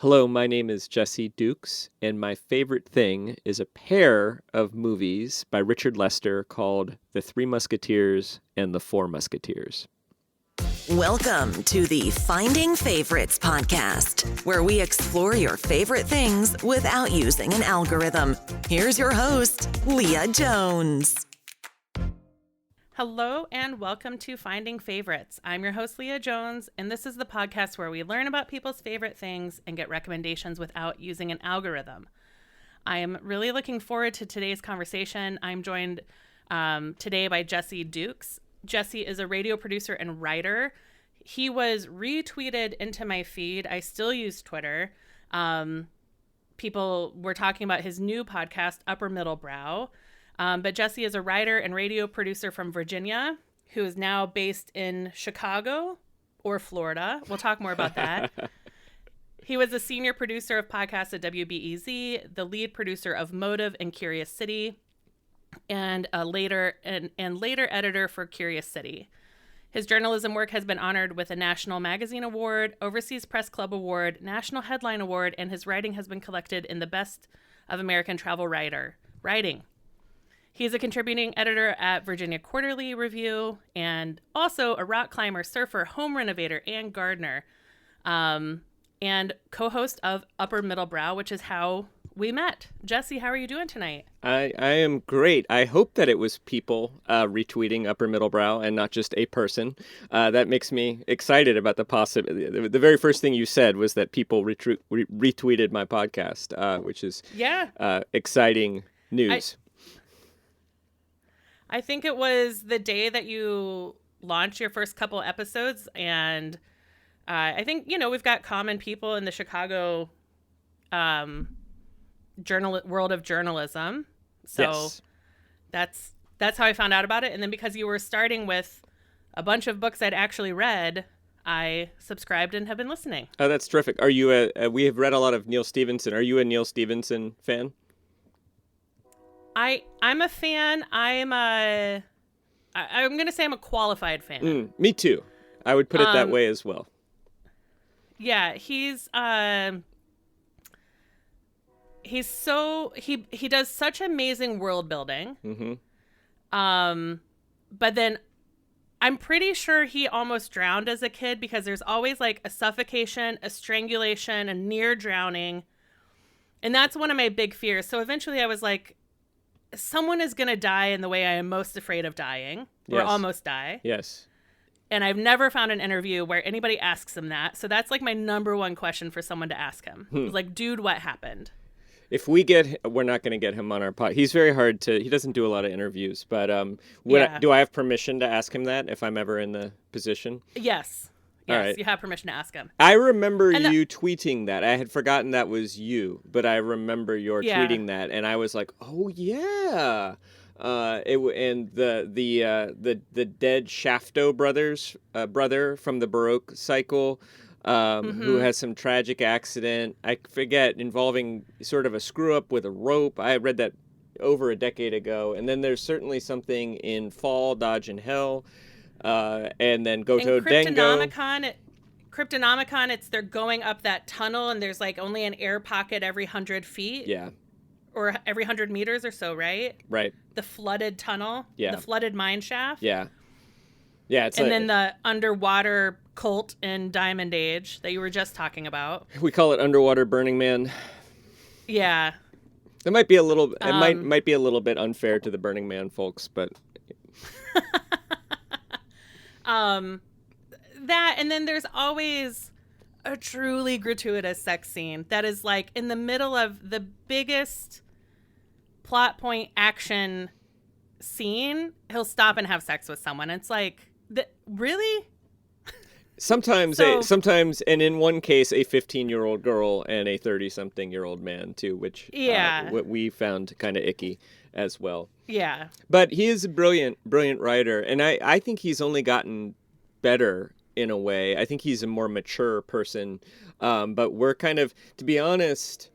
Hello, my name is Jesse Dukes, and my favorite thing is a pair of movies by Richard Lester called The Three Musketeers and The Four Musketeers. Welcome to the Finding Favorites podcast, where we explore your favorite things without using an algorithm. Here's your host, Leah Jones. Hello and welcome to Finding Favorites. I'm your host, Leah Jones, and this is the podcast where we learn about people's favorite things and get recommendations without using an algorithm. I am really looking forward to today's conversation. I'm joined today by Jesse Dukes. Jesse is a radio producer and writer. He was retweeted into my feed. I still use Twitter. People were talking about his new podcast, Upper Middle Brow. But Jesse is a writer and radio producer from Virginia who is now based in Chicago or Florida. We'll talk more about that. He was a senior producer of podcasts at WBEZ, the lead producer of Motive and Curious City, and later editor for Curious City. His journalism work has been honored with a National Magazine Award, Overseas Press Club Award, National Headline Award, and his writing has been collected in the Best of American Travel Writing. He's a contributing editor at Virginia Quarterly Review and also a rock climber, surfer, home renovator, and gardener, and co-host of Upper Middle Brow, which is how we met. Jesse, how are you doing tonight? I am great. I hope that it was people retweeting Upper Middle Brow and not just a person. That makes me excited about the possibility. The very first thing you said was that people retweeted my podcast, which is exciting news. I think it was the day that you launched your first couple episodes, and I think, we've got common people in the Chicago world of journalism. So yes. That's how I found out about it. And then because you were starting with a bunch of books I'd actually read, I subscribed and have been listening. Oh, that's terrific. Are you we have read a lot of Neil Stephenson. Are you a Neil Stephenson fan? I'm a fan. I'm going to say I'm a qualified fan. Me too. I would put it that way as well. Yeah, he does such amazing world building. Mm-hmm. But then I'm pretty sure he almost drowned as a kid because there's always like a suffocation, a strangulation, a near drowning. And that's one of my big fears. So eventually I was like, someone is going to die in the way I am most afraid of dying, or almost die. Yes. And I've never found an interview where anybody asks him that. So that's like my number one question for someone to ask him. It's like, dude, what happened? If we're not going to get him on our pod. He's very hard he doesn't do a lot of interviews, but do I have permission to ask him that if I'm ever in the position? Yes. Yes, right. You have permission to ask him. I remember you tweeting that. I had forgotten that was you, but I remember your tweeting that, and I was like, "Oh yeah!" And the dead Shafto brothers, brother from the Baroque cycle, who has some tragic accident. I forget involving sort of a screw up with a rope. I read that over a decade ago, and then there's certainly something in Fall, Dodge, and Hell. And then Goto Dengo. Cryptonomicon, it's they're going up that tunnel and there's like only an air pocket every 100 feet. Yeah. Or every 100 meters or so, right? Right. The flooded tunnel. Yeah. The flooded mine shaft. Yeah. Yeah. Then the underwater cult in Diamond Age that you were just talking about. We call it Underwater Burning Man. Yeah. It might be a little. It might be a little bit unfair to the Burning Man folks, but. That, and then there's always a truly gratuitous sex scene that is like in the middle of the biggest plot point action scene. He'll stop and have sex with someone. It's like, really? Sometimes, and in one case, a 15-year-old girl and a 30-something-year-old man too, which what we found kind of icky as well. Yeah. But he is a brilliant writer, and I think he's only gotten better in a way. I think he's a more mature person, but we're kind of, to be honest,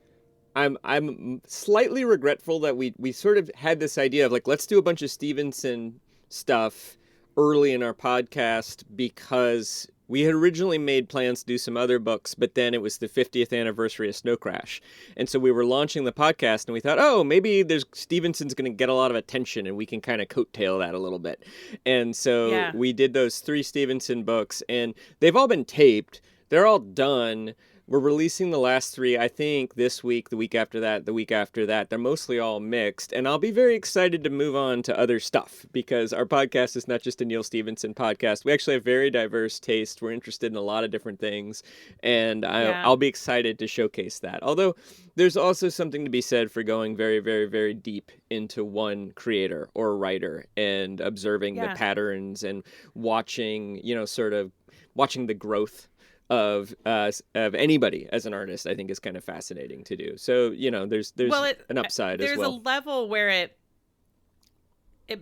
I'm slightly regretful that we sort of had this idea of like, let's do a bunch of Stevenson stuff early in our podcast because we had originally made plans to do some other books, but then it was the 50th anniversary of Snow Crash. And so we were launching the podcast and we thought, oh, maybe Stevenson's going to get a lot of attention and we can kind of coattail that a little bit. And so we did those 3 Stevenson books and they've all been taped. They're all done. We're releasing the last 3, I think, this week, the week after that, the week after that. They're mostly all mixed. And I'll be very excited to move on to other stuff because our podcast is not just a Neil Stephenson podcast. We actually have very diverse taste. We're interested in a lot of different things. And I'll be excited to showcase that. Although there's also something to be said for going very, very, very deep into one creator or writer and observing the patterns and watching, watching the growth of anybody as an artist, I think is kind of fascinating to do. So, there's an upside as well. There's a level where it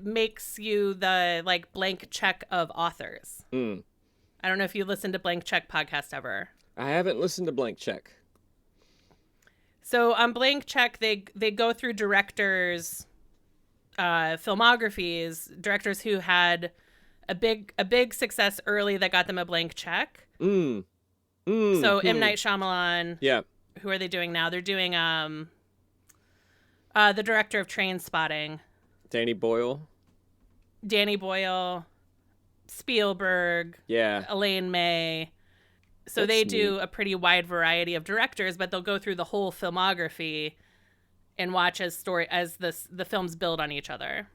makes you the blank check of authors. I don't know if you listen to Blank Check podcast ever. I haven't listened to Blank Check. So on Blank Check, they go through directors' filmographies, directors who had a big success early that got them a blank check. So M. Night Shyamalan. Yeah. Who are they doing now? They're doing the director of Trainspotting. Danny Boyle, Spielberg. Yeah. Elaine May. So they do a pretty wide variety of directors, but they'll go through the whole filmography and watch as the films build on each other.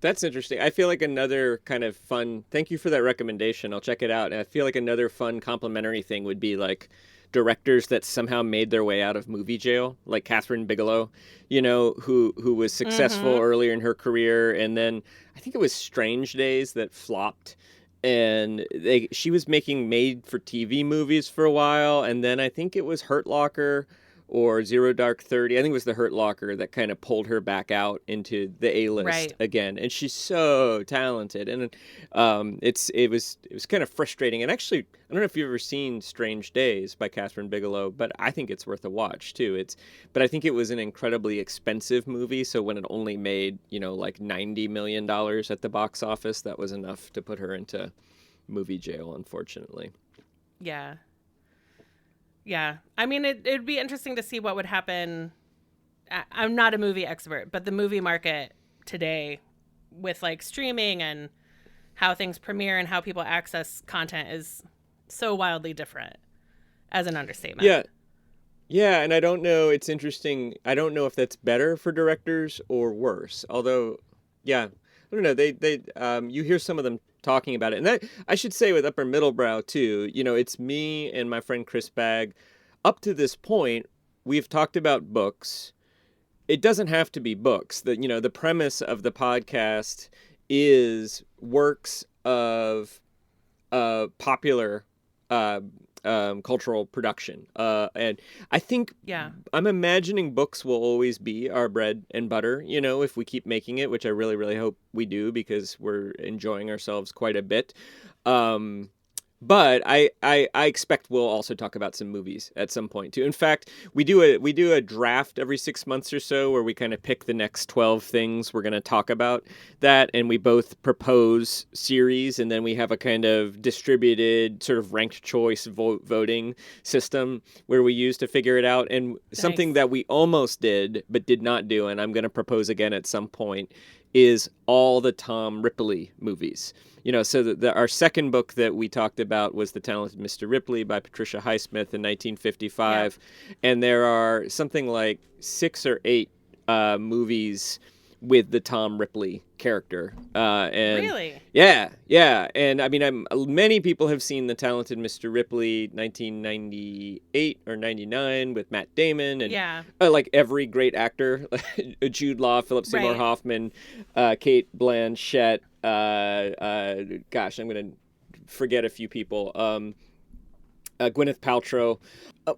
That's interesting. I feel like another kind of fun, thank you for that recommendation. I'll check it out. And I feel like another fun complementary thing would be directors that somehow made their way out of movie jail, like Catherine Bigelow, who was successful earlier in her career. And then I think it was Strange Days that flopped. And she was making made-for-TV movies for a while. And then I think it was Hurt Locker or Zero Dark 30. I think it was the Hurt Locker that kind of pulled her back out into the A-list again. And she's so talented. And it was kind of frustrating. And actually, I don't know if you've ever seen Strange Days by Catherine Bigelow, but I think it's worth a watch too. But I think it was an incredibly expensive movie. So when it only made, $90 million at the box office, that was enough to put her into movie jail, unfortunately. Yeah. Yeah. I mean, it'd be interesting to see what would happen. I'm not a movie expert, but the movie market today with streaming and how things premiere and how people access content is so wildly different as an understatement. Yeah. Yeah. And I don't know. It's interesting. I don't know if that's better for directors or worse. Although, yeah, I don't know. You hear some of them talking about it. And that, I should say with Upper Middlebrow too, it's me and my friend Chris Bagg. Up to this point, we've talked about books. It doesn't have to be books. The premise of the podcast is works of popular cultural production. And I think I'm imagining books will always be our bread and butter, if we keep making it, which I really, really hope we do because we're enjoying ourselves quite a bit. But I expect we'll also talk about some movies at some point too. In fact, we do a draft every 6 months or so where we kind of pick the next 12 things we're going to talk about that, and we both propose series, and then we have a kind of distributed sort of ranked choice voting system where we use to figure it out. And something that we almost did but did not do, and I'm going to propose again at some point, is all the Tom Ripley movies. So our second book that we talked about was The Talented Mr. Ripley by Patricia Highsmith in 1955. Yeah. And there are something like 6 or 8 movies with the Tom Ripley character. And really? Yeah. And I mean, many people have seen The Talented Mr. Ripley 1998 or 99 with Matt Damon and like every great actor, Jude Law, Philip Seymour Hoffman, Kate Blanchett. Gosh, I'm going to forget a few people. Gwyneth Paltrow.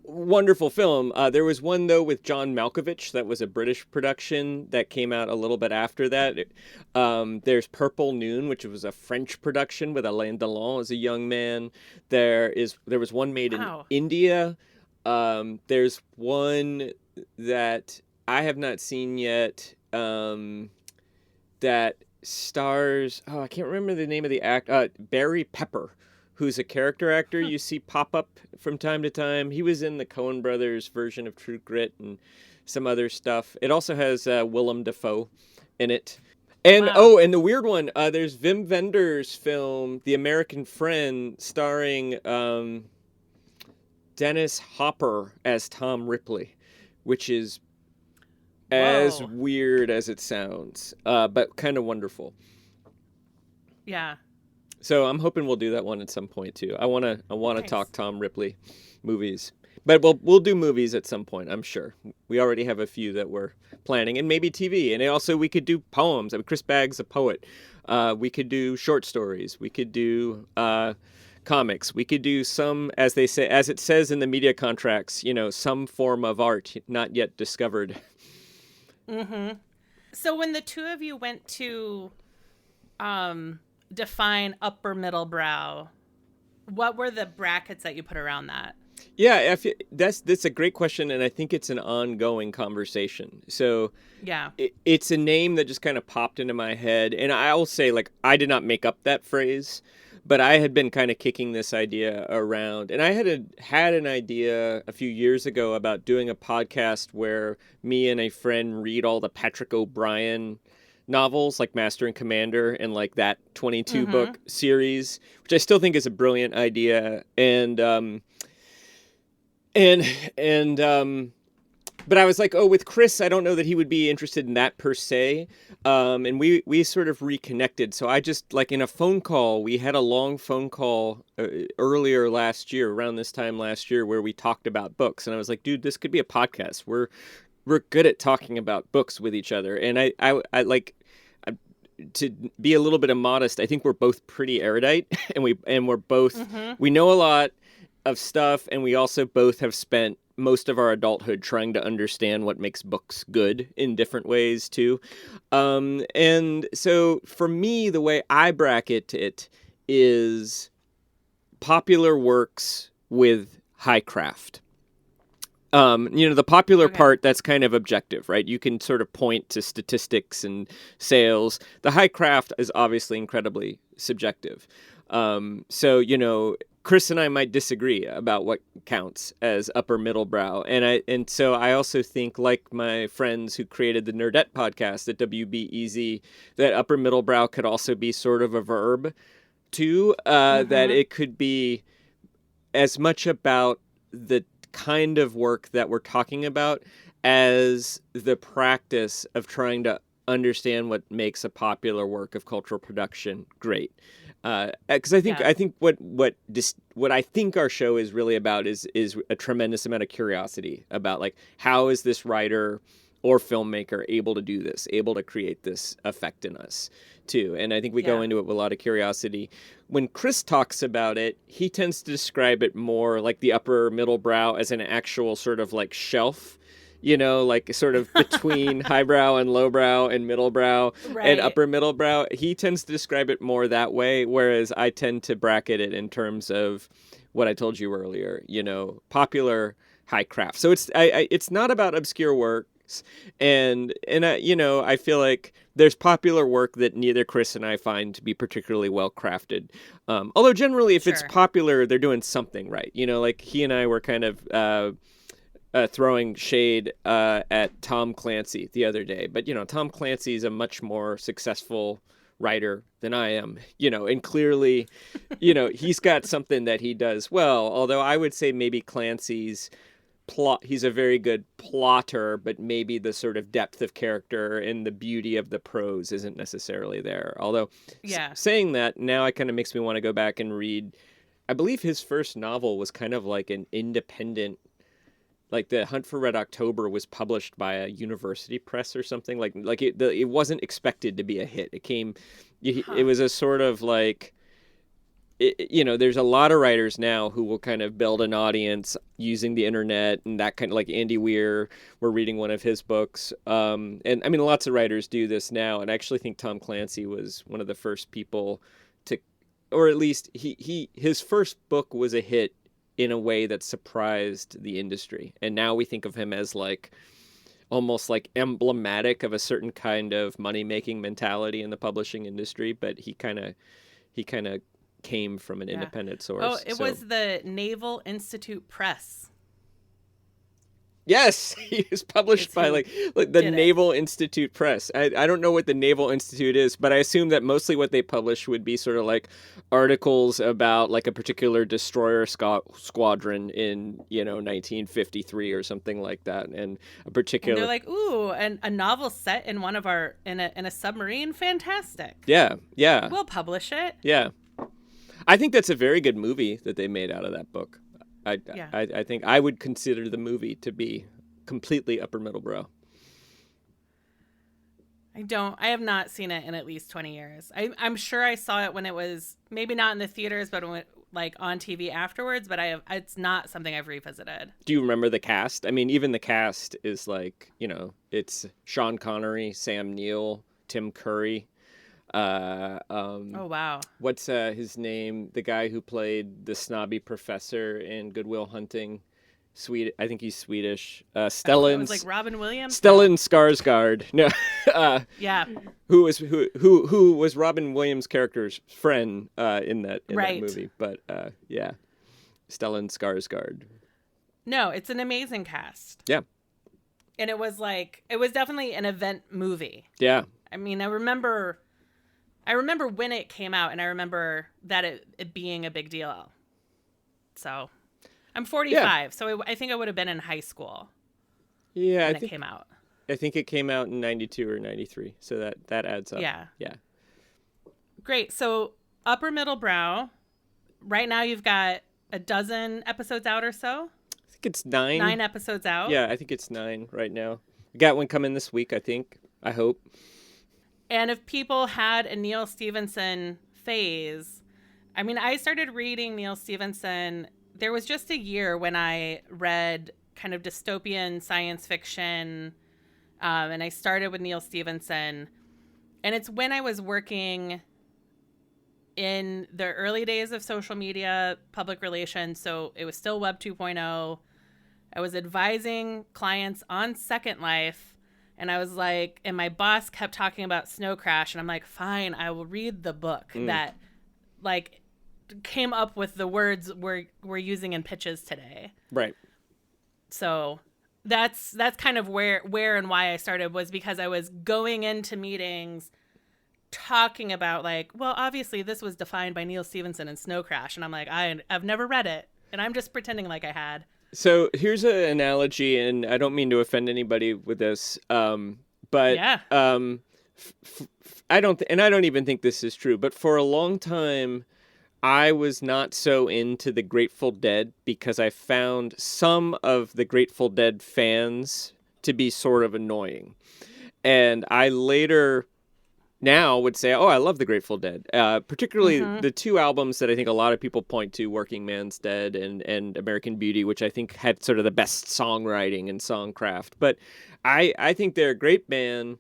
Wonderful film. There was one, though, with John Malkovich that was a British production that came out a little bit after that. There's Purple Noon, which was a French production with Alain Delon as a young man. There was one made in India. There's one that I have not seen yet that stars, I can't remember the name of the actor, Barry Pepper, who's a character actor you see pop up from time to time. He was in the Coen Brothers version of True Grit and some other stuff. It also has Willem Dafoe in it. And Wow. and the weird one, there's Wim Wenders' film The American Friend, starring Dennis Hopper as Tom Ripley, which is as Whoa. weird as it sounds, but kind of wonderful. Yeah. So I'm hoping we'll do that one at some point too. I wanna Nice. talk Tom Ripley movies, but we'll do movies at some point. I'm sure we already have a few that we're planning, and maybe TV. And also we could do poems. I mean, Chris Bagg's a poet. We could do short stories. We could do comics. We could do some, as it says in the media contracts, some form of art not yet discovered. Mm-hmm. So when the two of you went to define upper middle brow, what were the brackets that you put around that? Yeah, that's a great question, and I think it's an ongoing conversation. So Yeah. it's a name that just kind of popped into my head, and I'll say, like, I did not make up that phrase, but I had been kind of kicking this idea around, and I had an idea a few years ago about doing a podcast where me and a friend read all the Patrick O'Brian novels, like Master and Commander, and like that 22 book series, which I still think is a brilliant idea. But I was like, with Chris, I don't know that he would be interested in that per se. And we sort of reconnected. So I just, like, in a phone call, we had a long phone call earlier last year, around this time last year, where we talked about books. And I was like, dude, this could be a podcast. We're good at talking about books with each other. And I like, to be a little bit immodest, I think we're both pretty erudite, and we're both, we know a lot of stuff, and we also both have spent most of our adulthood trying to understand what makes books good in different ways too. And so for me, the way I bracket it is popular works with high craft. The popular part, that's kind of objective, right? You can sort of point to statistics and sales. The high craft is obviously incredibly subjective. So, Chris and I might disagree about what counts as upper middle brow. And so I also think, like my friends who created the Nerdette podcast at WBEZ, that upper middle brow could also be sort of a verb too, that it could be as much about the kind of work that we're talking about as the practice of trying to understand what makes a popular work of cultural production great. Because I think what I think our show is really about is a tremendous amount of curiosity about, like, how is this writer or filmmaker able to do this, able to create this effect in us too. And I think we go into it with a lot of curiosity. When Chris talks about it, he tends to describe it more like the upper middle brow as an actual sort of like shelf, like sort of between highbrow and lowbrow and middlebrow and upper middle brow. He tends to describe it more that way, whereas I tend to bracket it in terms of what I told you earlier, popular high craft. So it's not about obscure works. And I feel like there's popular work that neither Chris and I find to be particularly well crafted. Although generally, if it's popular, they're doing something right. Like he and I were kind of throwing shade at Tom Clancy the other day. But, Tom Clancy is a much more successful writer than I am, and clearly, he's got something that he does well. Although I would say maybe Clancy's he's a very good plotter, but maybe the sort of depth of character and the beauty of the prose isn't necessarily there. Although saying that, now it kind of makes me want to go back and read. I believe his first novel was kind of like an independent, like The Hunt for Red October was published by a university press or something. Like it wasn't expected to be a hit. It was a sort of like, there's a lot of writers now who will kind of build an audience using the internet and that kind of, like Andy Weir, we're reading one of his books. And I mean, lots of writers do this now. And I actually think Tom Clancy was one of the first people to, or at least his first book was a hit in a way that surprised the industry. And now we think of him as like almost like emblematic of a certain kind of money-making mentality in the publishing industry. But he kind of came from an independent source. Oh, it was the Naval Institute Press. Yes, he was published by like the Naval Institute Press. I don't know what the Naval Institute is, but I assume that mostly what they publish would be sort of like articles about like a particular destroyer squadron in 1953 or something like that, and a particular. And they're like, ooh, and a novel set in one of our in a submarine, fantastic. Yeah, yeah. We'll publish it. Yeah, I think that's a very good movie that they made out of that book. I think I would consider the movie to be completely upper middle brow. I have not seen it in at least 20 years. I'm sure I saw it when it was maybe not in the theaters, but when, like on TV afterwards, but it's not something I've revisited. Do you remember the cast? I mean, even the cast is like, it's Sean Connery, Sam Neill, Tim Curry. Oh wow! What's his name? The guy who played the snobby professor in Good Will Hunting. I think he's Swedish. Stellan. It was like Robin Williams. Stellan Skarsgård. No. Yeah. Who was Robin Williams' character's friend in that movie? But yeah, Stellan Skarsgård. No, it's an amazing cast. Yeah. And it was definitely an event movie. Yeah. I mean, I remember when it came out, and I remember that it being a big deal. So, I'm 45, so I think I would have been in high school. Yeah, when it came out. I think it came out in 92 or 93, so that adds up. Yeah. Yeah. Great. So, upper middle brow. Right now, you've got a dozen episodes out or so. I think it's 9. 9 episodes out. Yeah, I think it's 9 right now. We got one coming this week, I think. I hope. And if people had a Neil Stephenson phase, I mean, I started reading Neil Stephenson. There was just a year when I read kind of dystopian science fiction, and I started with Neil Stephenson. And it's when I was working in the early days of social media, public relations. So it was still Web 2.0. I was advising clients on Second Life. And I was like, and my boss kept talking about Snow Crash, and I'm like, fine, I will read the book that, like, came up with the words we're using in pitches today. Right. So that's kind of where and why I started, was because I was going into meetings talking about like, well, obviously this was defined by Neil Stephenson and Snow Crash, and I'm like, I've never read it, and I'm just pretending like I had. So here's an analogy, and I don't mean to offend anybody with this, but yeah. I don't even think this is true, but for a long time, I was not so into the Grateful Dead because I found some of the Grateful Dead fans to be sort of annoying. And I later now would say, oh, I love the Grateful Dead, particularly the 2 albums that I think a lot of people point to, Working Man's Dead and American Beauty, which I think had sort of the best songwriting and songcraft. But I think they're a great band.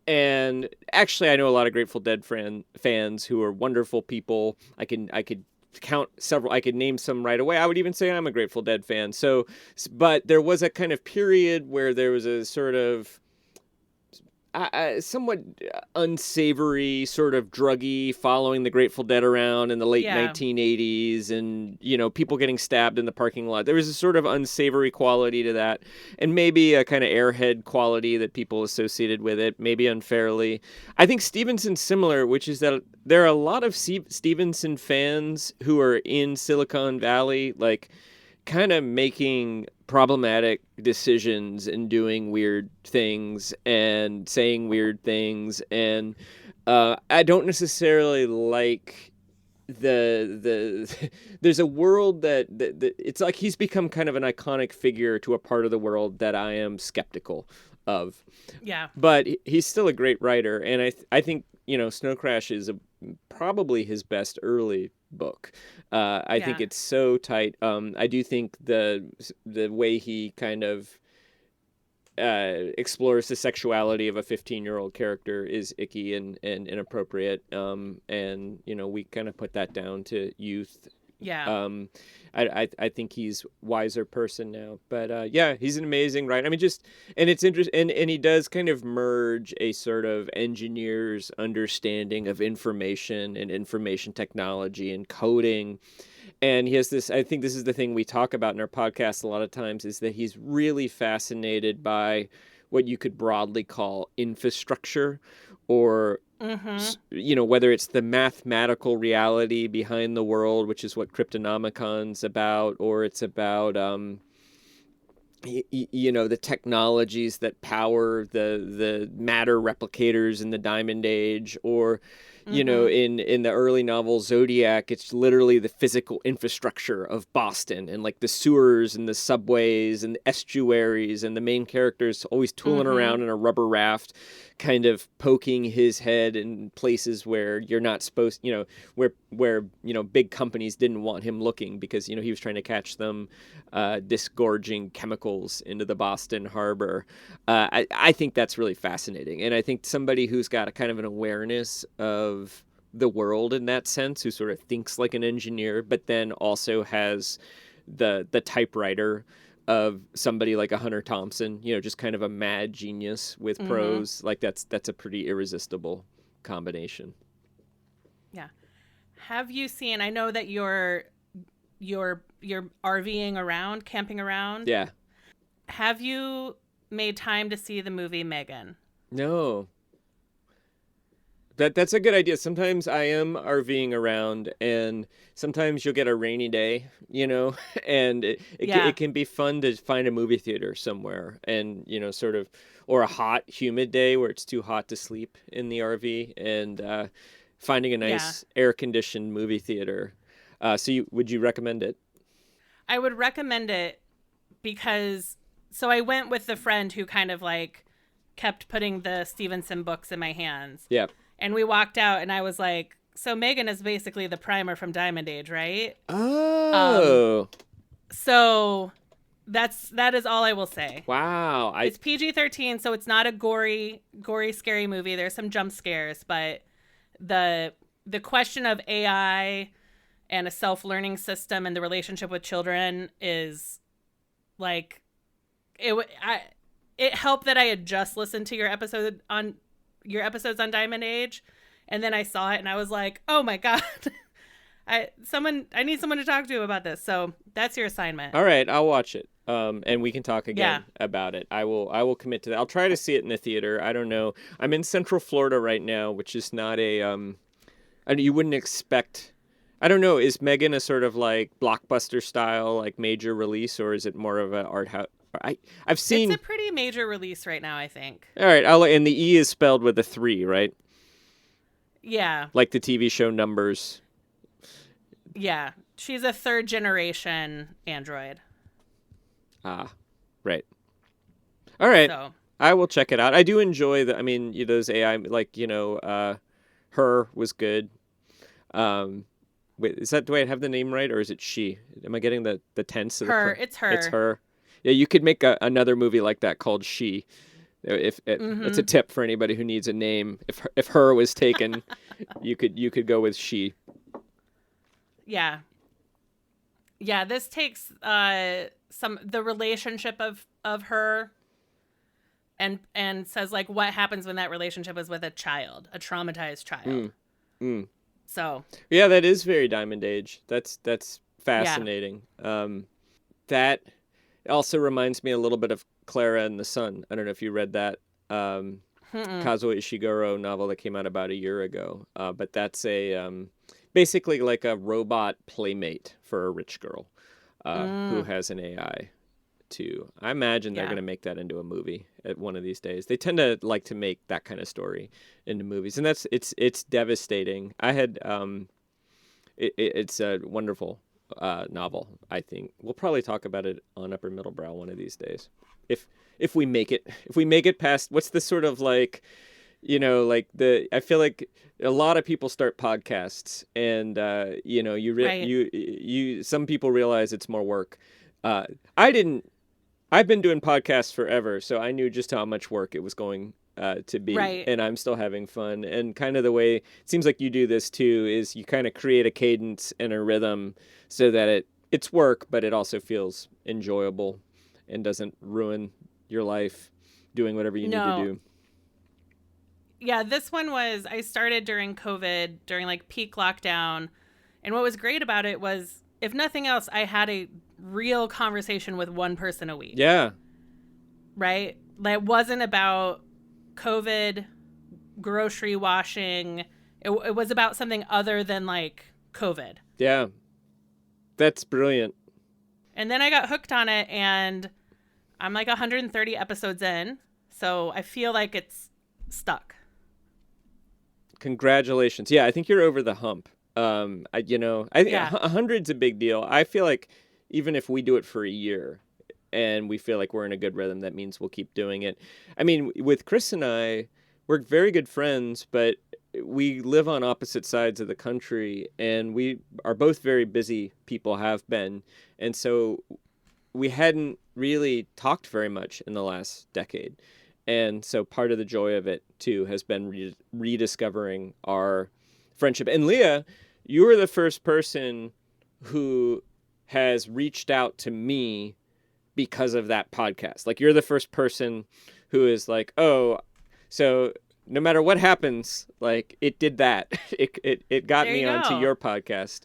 And actually, I know a lot of Grateful Dead fans who are wonderful people. I could count several. I could name some right away. I would even say I'm a Grateful Dead fan. So, but there was a kind of period where there was a sort of somewhat unsavory, sort of druggy following the Grateful Dead around in the late 1980s, and people getting stabbed in the parking lot. There was a sort of unsavory quality to that, and maybe a kind of airhead quality that people associated with it, maybe unfairly. I think Stevenson's similar, which is that there are a lot of Stevenson fans who are in Silicon Valley, like kind of making problematic decisions and doing weird things and saying weird things, and I don't necessarily like there's a world that it's like he's become kind of an iconic figure to a part of the world that I am skeptical of. Yeah, but he's still a great writer, and I think Snow Crash is probably his best early book. I think it's so tight. I do think the way he kind of explores the sexuality of a 15-year-old character is icky and inappropriate. And we kind of put that down to youth Yeah. I think he's wiser person now, but yeah, he's an amazing writer. I mean, and it's interesting, and he does kind of merge a sort of engineer's understanding of information and information technology and coding. And he has this, I think this is the thing we talk about in our podcast a lot of times, is that he's really fascinated by what you could broadly call infrastructure, or whether it's the mathematical reality behind the world, which is what Cryptonomicon's about, or it's about the technologies that power the matter replicators in the Diamond Age, or in the early novel Zodiac, it's literally the physical infrastructure of Boston, and like the sewers and the subways and the estuaries, and the main character's always tooling around in a rubber raft, kind of poking his head in places where you're not supposed, where big companies didn't want him looking, because he was trying to catch them disgorging chemicals into the Boston harbor. I think that's really fascinating, and I think somebody who's got a kind of an awareness of the world in that sense, who sort of thinks like an engineer, but then also has the typewriter of somebody like a Hunter Thompson, just kind of a mad genius with prose. Like that's a pretty irresistible combination. Yeah. Have you seen, I know that you're RVing around, camping around. Yeah. Have you made time to see the movie Megan? No. That's a good idea. Sometimes I am RVing around, and sometimes you'll get a rainy day, and it can be fun to find a movie theater somewhere, and, sort of, or a hot, humid day where it's too hot to sleep in the RV, and finding a nice air-conditioned movie theater. Would you recommend it? I would recommend it because, so I went with the friend who kind of like kept putting the Stevenson books in my hands. Yeah. And we walked out, and I was like, so Megan is basically the primer from Diamond Age, right? Oh. So that is all I will say. Wow. It's PG-13, so it's not a gory, scary movie. There's some jump scares, but the question of AI and a self-learning system and the relationship with children is like, it helped that I had just listened to your episodes on Diamond Age, and then I saw it and I was like, oh my God, I need someone to talk to about this. So that's your assignment. All right, I'll watch it. And we can talk again about it. I will commit to that. I'll try to see it in the theater. I don't know. I'm in Central Florida right now, which is not you wouldn't expect. I don't know. Is Megan a sort of like blockbuster style, like major release, or is it more of an art house? I've seen. It's a pretty major release right now, I think. All right, and the E is spelled with a 3, right? Yeah. Like the TV show Numbers. Yeah, she's a 3rd generation android. Ah, right. All right. So. I will check it out. I do enjoy those AI, like, Her was good. Wait, do I have the name right, or is it she? Am I getting the tense of her? It's her. It's her. Yeah, you could make another movie like that called She. That's a tip for anybody who needs a name. If Her was taken, you could go with She. Yeah. Yeah, this takes the relationship of her and says like what happens when that relationship is with a traumatized child. So yeah, that is very Diamond Age. That's fascinating. Yeah. That also reminds me a little bit of Clara and the Sun. I don't know if you read that Kazuo Ishiguro novel that came out about a year ago. But that's basically like a robot playmate for a rich girl who has an AI too. I imagine they're going to make that into a movie at one of these days. They tend to like to make that kind of story into movies, and it's devastating. I had it's a wonderful novel. I think we'll probably talk about it on Upper Middlebrow one of these days, if we make it past. What's the sort of like, I feel like a lot of people start podcasts, and you some people realize it's more work. I didn't. I've been doing podcasts forever, so I knew just how much work it was going to be. Right. And I'm still having fun. And kind of the way it seems like you do this too is you kind of create a cadence and a rhythm so that it's work, but it also feels enjoyable and doesn't ruin your life doing whatever you need to do. Yeah, this one I started during COVID, during like peak lockdown. And what was great about it was, if nothing else, I had a real conversation with one person a week. Yeah. Right? That wasn't about COVID, grocery washing. It was about something other than like COVID. Yeah. That's brilliant. And then I got hooked on it, and I'm like 130 episodes in. So I feel like it's stuck. Congratulations. Yeah, I think you're over the hump. I think 100's a big deal. I feel like even if we do it for a year and we feel like we're in a good rhythm, that means we'll keep doing it. I mean, with Chris and I, we're very good friends, but we live on opposite sides of the country, and we are both very busy people, have been. And so we hadn't really talked very much in the last decade. And so part of the joy of it, too, has been rediscovering our friendship. And Leah, you were the first person who has reached out to me because of that podcast. Like, you're the first person who is like, oh, so no matter what happens, like, it did that. It got me onto your podcast.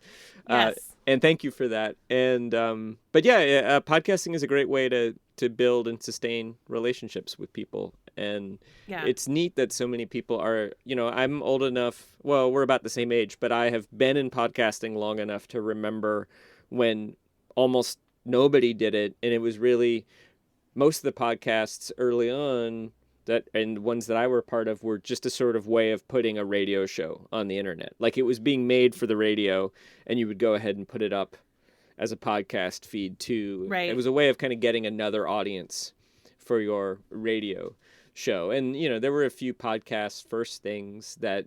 Yes. And thank you for that. And but yeah, podcasting is a great way to build and sustain relationships with people. And it's neat that so many people are, I'm old enough, well, we're about the same age, but I have been in podcasting long enough to remember when almost nobody did it. And it was really, most of the podcasts early on and ones that I were part of were just a sort of way of putting a radio show on the internet. Like, it was being made for the radio, and you would go ahead and put it up as a podcast feed too. Right. It was a way of kind of getting another audience for your radio show. And, there were a few podcast first things that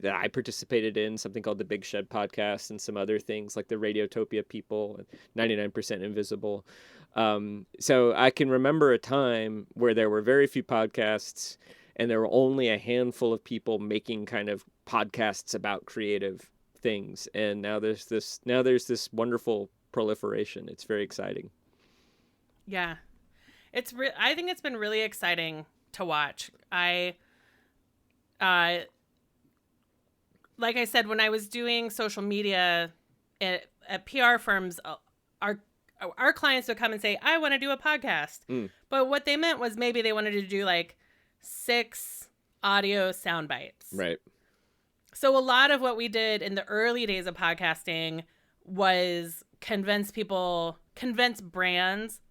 I participated in, something called the Big Shed podcast, and some other things like the Radiotopia people, 99% Invisible. So I can remember a time where there were very few podcasts, and there were only a handful of people making kind of podcasts about creative things. And now there's this wonderful proliferation. It's very exciting. Yeah. I think it's been really exciting to watch. Like I said, when I was doing social media at PR firms, our clients would come and say, I want to do a podcast. But what they meant was maybe they wanted to do like 6 audio sound bites. Right. So a lot of what we did in the early days of podcasting was convince brands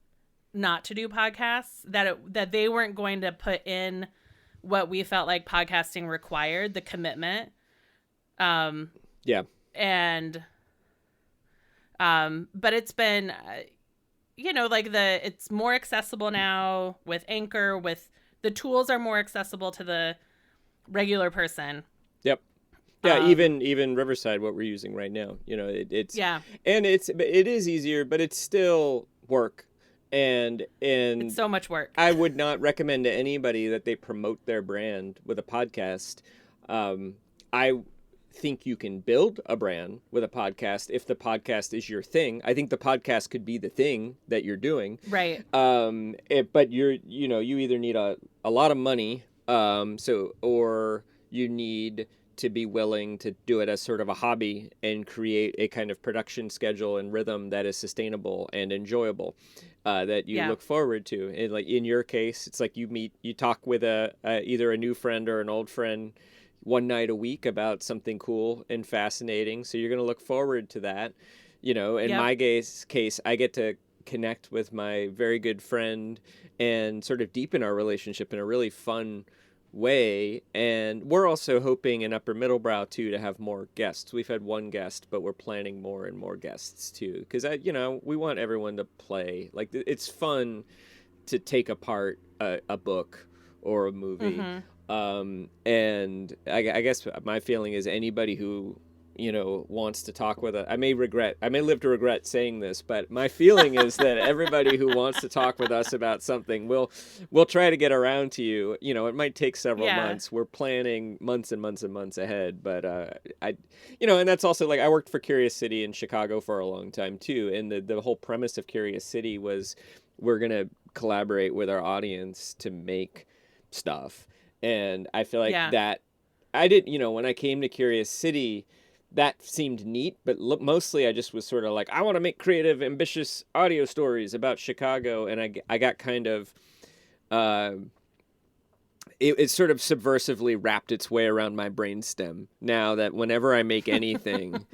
not to do podcasts, that they weren't going to put in what we felt like podcasting required, the commitment. Yeah. And but it's been it's more accessible now with Anchor, with the tools are more accessible to the regular person. Yep. Yeah, even Riverside, what we're using right now, it's and it is easier, but it's still work. And it's so much work. I would not recommend to anybody that they promote their brand with a podcast. I think you can build a brand with a podcast if the podcast is your thing. I think the podcast could be the thing that you're doing. Right. But you either need a lot of money, or you need to be willing to do it as sort of a hobby and create a kind of production schedule and rhythm that is sustainable and enjoyable, that you look forward to. And like in your case, it's like you talk with either a new friend or an old friend one night a week about something cool and fascinating. So you're going to look forward to that. In my case, I get to connect with my very good friend and sort of deepen our relationship in a really fun way. And we're also hoping in Upper Middlebrow too to have more guests. We've had one guest, but we're planning more and more guests too, because we want everyone to play. Like, it's fun to take apart a book or a movie. And I guess my feeling is anybody who wants to talk with us. I may live to regret saying this, but my feeling is that everybody who wants to talk with us about something, we'll try to get around to you. It might take several months. We're planning months and months and months ahead, but and that's also like I worked for Curious City in Chicago for a long time too, and the whole premise of Curious City was we're going to collaborate with our audience to make stuff. And I feel like that I did, when I came to Curious City, that seemed neat, but mostly I just was sort of like, I want to make creative, ambitious audio stories about Chicago. And I got kind of, it sort of subversively wrapped its way around my brainstem now that whenever I make anything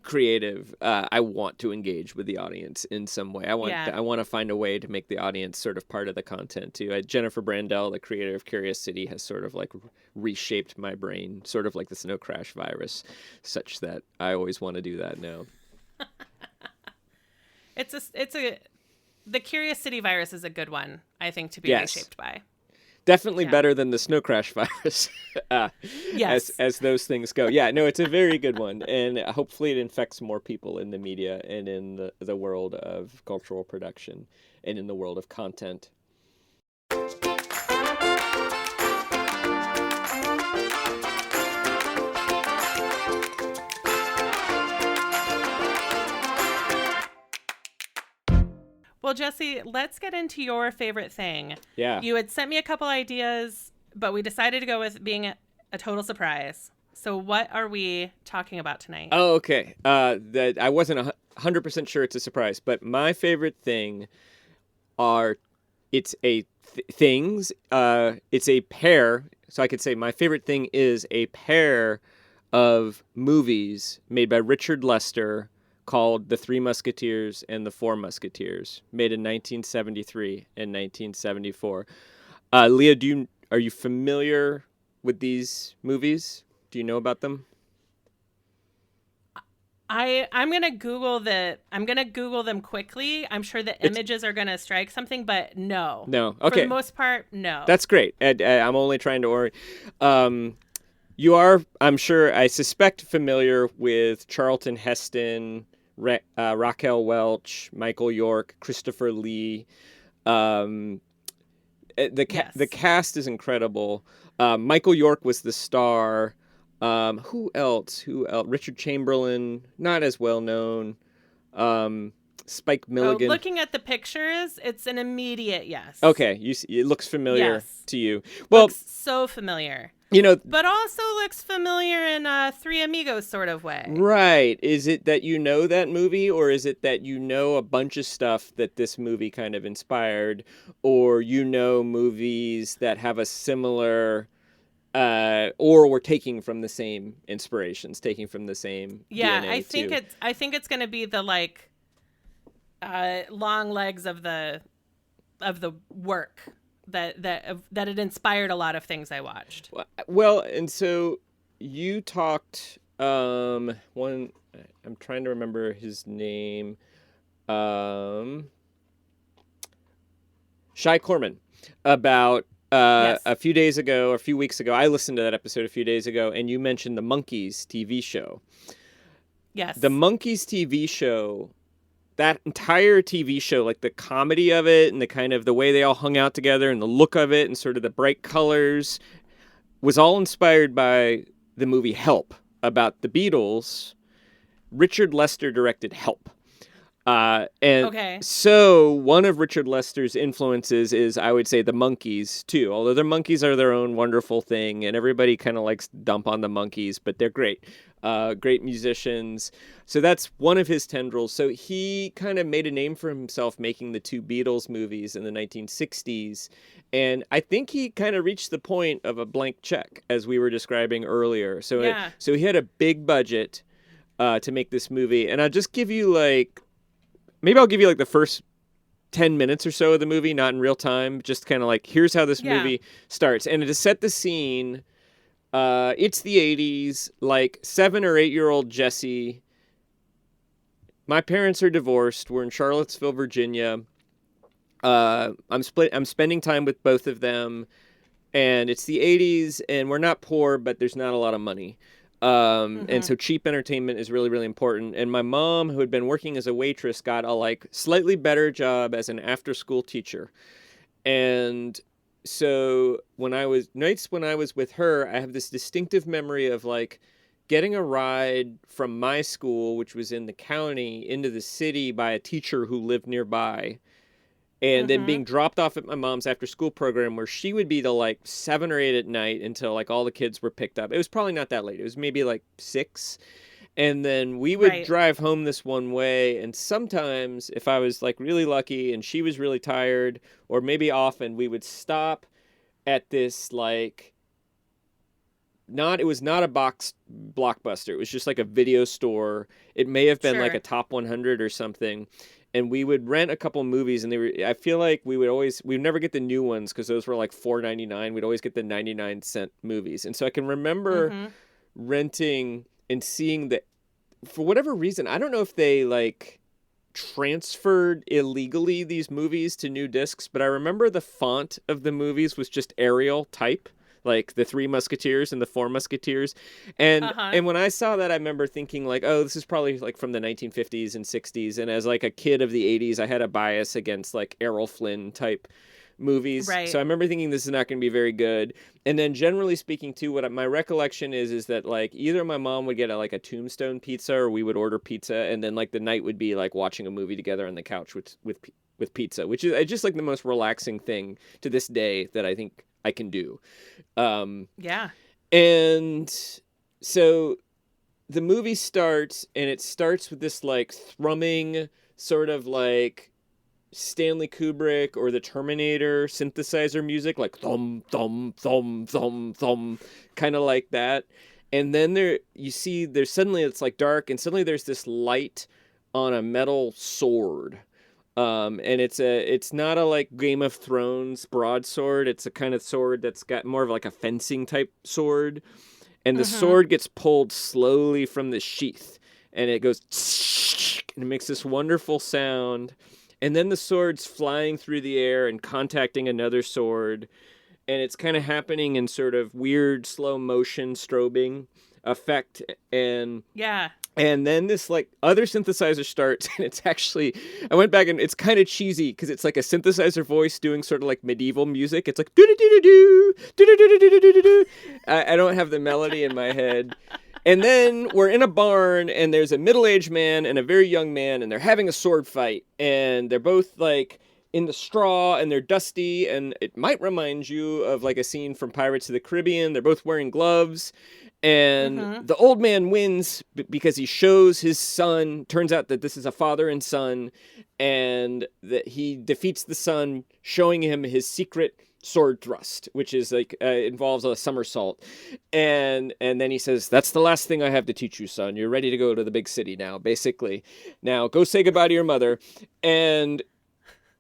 creative, I want to engage with the audience in some way. I want to find a way to make the audience sort of part of the content too. Jennifer Brandel, the creator of Curious City, has sort of like reshaped my brain, sort of like the snow crash virus, such that I always want to do that now. The Curious City virus is a good one, I think, to be reshaped by. Definitely better than the snow crash virus, as those things go. Yeah, no, it's a very good one, and hopefully it infects more people in the media and in the world of cultural production and in the world of content. Well, Jesse, let's get into your favorite thing. Yeah. You had sent me a couple ideas, but we decided to go with being a total surprise. So what are we talking about tonight? Oh, okay. That I wasn't 100% sure it's a surprise, but my favorite thing it's a pair. So I could say my favorite thing is a pair of movies made by Richard Lester called The Three Musketeers and The Four Musketeers, made in 1973 and 1974. Leah, are you familiar with these movies? Do you know about them? I'm gonna Google them quickly. I'm sure the images are gonna strike something, but no. No. Okay. For the most part, no. That's great. I'm only trying to orient. You are, I'm sure, I suspect, familiar with Charlton Heston, Raquel Welch, Michael York, Christopher Lee. The cast is incredible. Michael York was the star. Who else? Richard Chamberlain, not as well known. Spike Milligan. Looking at the pictures, it's an immediate yes. Okay, it looks familiar to you. Well, looks so familiar. But also looks familiar in a Three Amigos sort of way. Right. Is it that you know that movie, or is it that you know a bunch of stuff that this movie kind of inspired, or movies that have a similar, or were taking from the same inspirations, taking from the same DNA I think it's going to be the long legs of the work. That it inspired a lot of things I watched. Well, and so you talked I'm trying to remember his name. Shai Corman, about a few weeks ago. I listened to that episode a few days ago, and you mentioned the Monkees TV show. Yes. The Monkees TV show, that entire TV show, like the comedy of it and the kind of the way they all hung out together and the look of it and sort of the bright colors, was all inspired by the movie Help about the Beatles. Richard Lester directed Help. So one of Richard Lester's influences is, I would say, the Monkees too. Although the Monkees are their own wonderful thing, and everybody kind of likes to dump on the Monkees, but they're great. Great musicians. So that's one of his tendrils. So he kind of made a name for himself making the two Beatles movies in the 1960s. And I think he kind of reached the point of a blank check, as we were describing earlier. So he had a big budget to make this movie. And I'll just give you the first 10 minutes or so of the movie, not in real time, just kind of like, here's how this movie starts. And to set the scene, it's the 80s, like 7 or 8-year-old Jesse. My parents are divorced. We're in Charlottesville, Virginia. I'm spending time with both of them, and it's the 80s, and we're not poor, but there's not a lot of money. And so cheap entertainment is really, really important. And my mom, who had been working as a waitress, got a like slightly better job as an after-school teacher. And so nights when I was with her, I have this distinctive memory of like getting a ride from my school, which was in the county, into the city by a teacher who lived nearby. And then being dropped off at my mom's after school program where she would be till like 7 or 8 at night until like all the kids were picked up. It was probably not that late. It was maybe like 6. And then we would drive home this one way. And sometimes if I was like really lucky and she was really tired, or maybe often, we would stop at this like, it was not a box Blockbuster. It was just like a video store. It may have been like a Top 100 or something. And we would rent a couple movies, and I feel like we'd never get the new ones because those were like $4.99. We'd always get the 99-cent movies. And so I can remember renting and seeing for whatever reason, I don't know if they like transferred illegally these movies to new discs, but I remember the font of the movies was just Arial type. Like the 3 Musketeers and the 4 Musketeers. And and when I saw that, I remember thinking like, oh, this is probably like from the 1950s and 60s. And as like a kid of the 80s, I had a bias against like Errol Flynn type movies. Right. So I remember thinking this is not going to be very good. And then generally speaking too, my recollection is that like either my mom would get like a Tombstone pizza or we would order pizza. And then like the night would be like watching a movie together on the couch with pizza, which is just like the most relaxing thing to this day that I think I can do. And so the movie starts, and it starts with this like thrumming sort of like Stanley Kubrick or the Terminator synthesizer music, like thumb, thumb, thumb, thumb, thumb, kind of like that. And then there's suddenly it's like dark, and suddenly there's this light on a metal sword. And it's not a like Game of Thrones broadsword. It's a kind of sword that's got more of like a fencing type sword. And the sword gets pulled slowly from the sheath, and it goes and it makes this wonderful sound. And then the sword's flying through the air and contacting another sword. And it's kind of happening in sort of weird slow motion strobing effect. And then this like other synthesizer starts, and it's actually, I went back and it's kind of cheesy because it's like a synthesizer voice doing sort of like medieval music. It's like do do do do do do do do do do do. I don't have the melody in my head. And then we're in a barn, and there's a middle-aged man and a very young man, and they're having a sword fight, and they're both like in the straw, and they're dusty, and it might remind you of like a scene from Pirates of the Caribbean. They're both wearing gloves. And the old man wins because he shows his son. Turns out that this is a father and son, and that he defeats the son, showing him his secret sword thrust, which is like involves a somersault. And then he says, "That's the last thing I have to teach you, son. You're ready to go to the big city now, basically. Now go say goodbye to your mother." And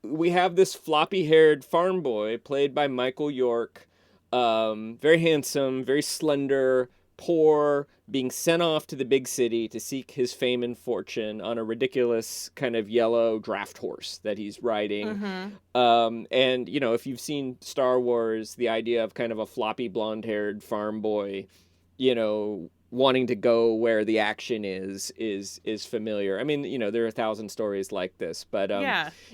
we have this floppy-haired farm boy played by Michael York, very handsome, very slender, poor, being sent off to the big city to seek his fame and fortune on a ridiculous kind of yellow draft horse that he's riding. And, you know, if you've seen Star Wars, the idea of kind of a floppy blonde-haired farm boy, you know, wanting to go where the action is familiar. I mean, you know, there are 1,000 stories like this, but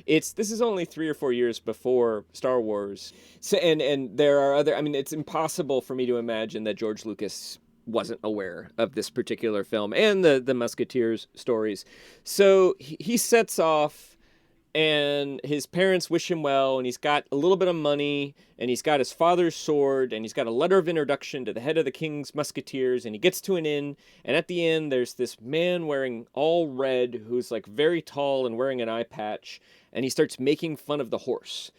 this is only 3 or 4 years before Star Wars. So and there are other, I mean, it's impossible for me to imagine that George Lucas wasn't aware of this particular film and the Musketeers stories. So he sets off, and his parents wish him well, and he's got a little bit of money, and he's got his father's sword, and he's got a letter of introduction to the head of the King's Musketeers, and he gets to an inn, and at the inn there's this man wearing all red who's like very tall and wearing an eye patch, and he starts making fun of the horse.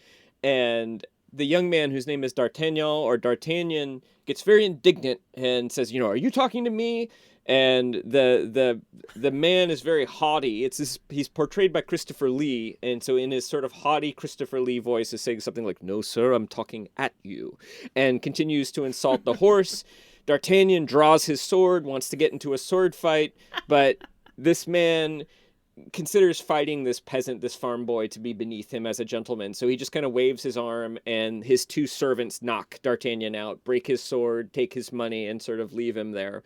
And the young man, whose name is D'Artagnan, gets very indignant and says, "You know, are you talking to me?" And the man is very haughty. He's portrayed by Christopher Lee, and so in his sort of haughty Christopher Lee voice is saying something like, "No, sir, I'm talking at you," and continues to insult the horse. D'Artagnan draws his sword, wants to get into a sword fight, but this man considers fighting this peasant, this farm boy, to be beneath him as a gentleman. So he just kind of waves his arm, and his 2 servants knock D'Artagnan out, break his sword, take his money, and sort of leave him there.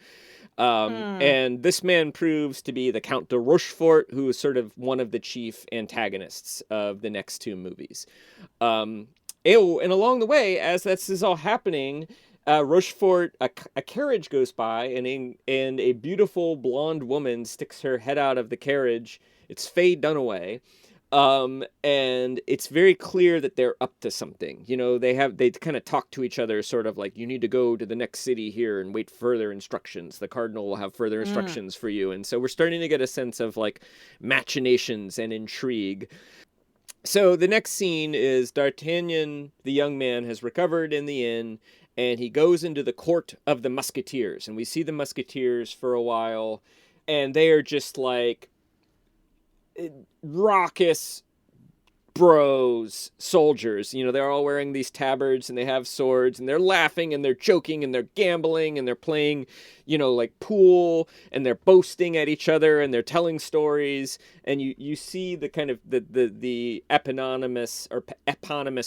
And this man proves to be the Count de Rochefort, who is sort of one of the chief antagonists of the next two movies. And along the way, as this is all happening, Rochefort, a carriage goes by, and a beautiful blonde woman sticks her head out of the carriage. It's Faye Dunaway. And it's very clear that they're up to something. You know, they kind of talk to each other, sort of like, you need to go to the next city here and wait further instructions. The cardinal will have further instructions for you. And so we're starting to get a sense of like machinations and intrigue. So the next scene is D'Artagnan, the young man, has recovered in the inn, and he goes into the court of the Musketeers. And we see the Musketeers for a while, and they are just like raucous bros, soldiers. You know, they're all wearing these tabards and they have swords, and they're laughing and they're joking and they're gambling and they're playing, you know, like pool, and they're boasting at each other and they're telling stories. And you see the kind of the eponymous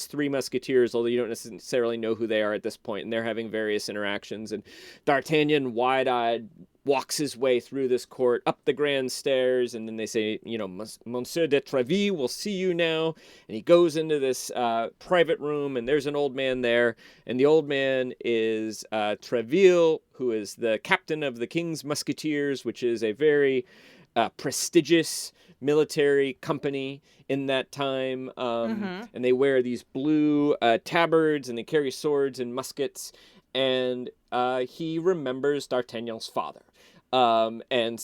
Three Musketeers, although you don't necessarily know who they are at this point, and they're having various interactions. And D'Artagnan, wide-eyed, walks his way through this court, up the grand stairs, and then they say, you know, Monsieur de Treville will see you now. And he goes into this private room, and there's an old man there, and the old man is Treville, who is the captain of the King's Musketeers, which is a very prestigious military company in that time. And they wear these blue tabards, and they carry swords and muskets, and he remembers D'Artagnan's father. And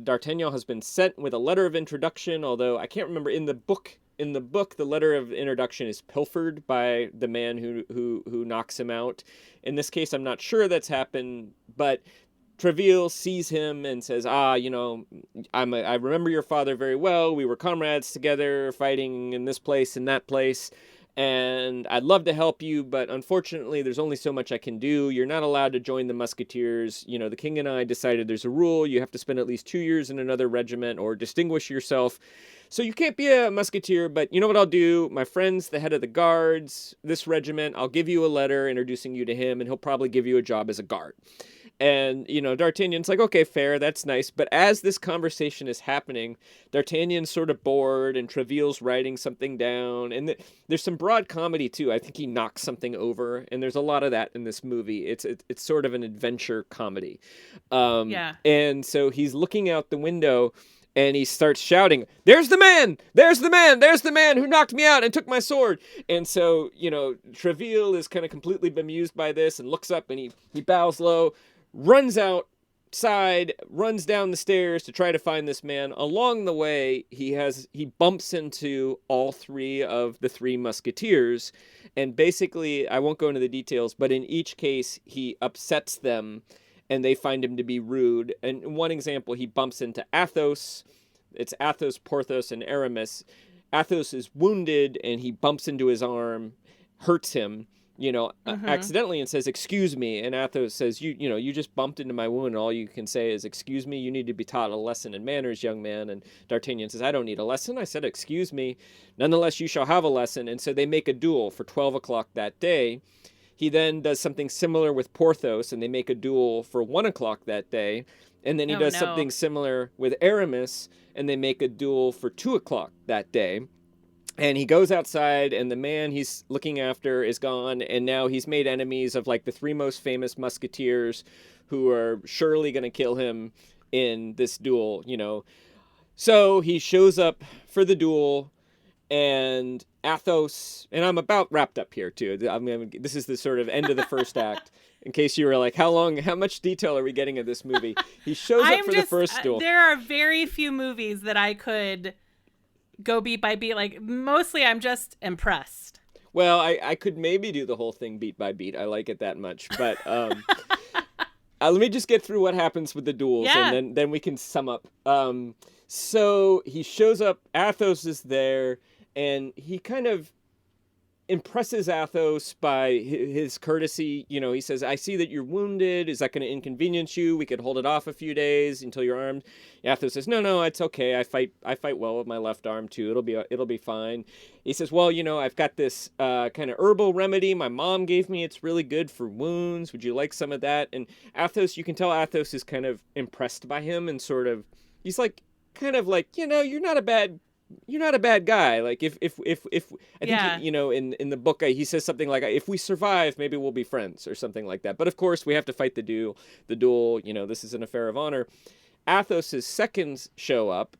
D'Artagnan has been sent with a letter of introduction, although I can't remember in the book, the letter of introduction is pilfered by the man who knocks him out. In this case, I'm not sure that's happened, but Treville sees him and says, you know, I remember your father very well. We were comrades together, fighting in this place and that place. And I'd love to help you, but unfortunately, there's only so much I can do. You're not allowed to join the Musketeers. You know, the king and I decided there's a rule. You have to spend at least 2 years in another regiment or distinguish yourself. So you can't be a musketeer, but you know what I'll do? My friend's the head of the guards, this regiment. I'll give you a letter introducing you to him, and he'll probably give you a job as a guard. And, you know, D'Artagnan's like, okay, fair, that's nice. But as this conversation is happening, D'Artagnan's sort of bored, and Treville's writing something down. And there's some broad comedy, too. I think he knocks something over, and there's a lot of that in this movie. It's sort of an adventure comedy. And so he's looking out the window, and he starts shouting, "There's the man! There's the man! There's the man who knocked me out and took my sword!" And so, you know, Treville is kind of completely bemused by this and looks up, and he bows low, runs outside, runs down the stairs to try to find this man. Along the way, he bumps into all three of the Three Musketeers, and basically, I won't go into the details, but in each case, he upsets them, and they find him to be rude. And in one example, he bumps into Athos. It's Athos, Porthos, and Aramis. Athos is wounded, and he bumps into his arm, hurts him, you know, accidentally, and says, "Excuse me." And Athos says, you just bumped into my wound, and all you can say is, "Excuse me, you need to be taught a lesson in manners, young man." And D'Artagnan says, "I don't need a lesson. I said, excuse me. Nonetheless, you shall have a lesson." And so they make a duel for 12 o'clock that day. He then does something similar with Porthos, and they make a duel for 1 o'clock that day. And then he does something similar with Aramis, and they make a duel for 2 o'clock that day. And he goes outside, and the man he's looking after is gone, and now he's made enemies of, like, the three most famous musketeers who are surely going to kill him in this duel, you know. So he shows up for the duel, and Athos, and I'm about wrapped up here, too. I mean, this is the sort of end of the first act. In case you were like, how much detail are we getting in this movie? He shows up for the first duel. There are very few movies that I could go beat by beat. Like, mostly I'm just impressed. Well, I could maybe do the whole thing beat by beat. I like it that much. But let me just get through what happens with the duels, and then we can sum up. So he shows up, Athos is there, and he kind of impresses Athos by his courtesy. You know, he says, "I see that you're wounded. Is that going to inconvenience you? We could hold it off a few days until you're armed." Athos says, "No, it's okay. I fight well with my left arm too. It'll be fine." He says, "Well, you know, I've got this kind of herbal remedy my mom gave me. It's really good for wounds. Would you like some of that?" And Athos, you can tell Athos is kind of impressed by him, and sort of, he's like, kind of like, you know, you're not a bad guy. Like if I think you know, in the book he says something like, "If we survive, maybe we'll be friends," or something like that. But of course we have to fight the duel. You know, this is an affair of honor. Athos's seconds show up,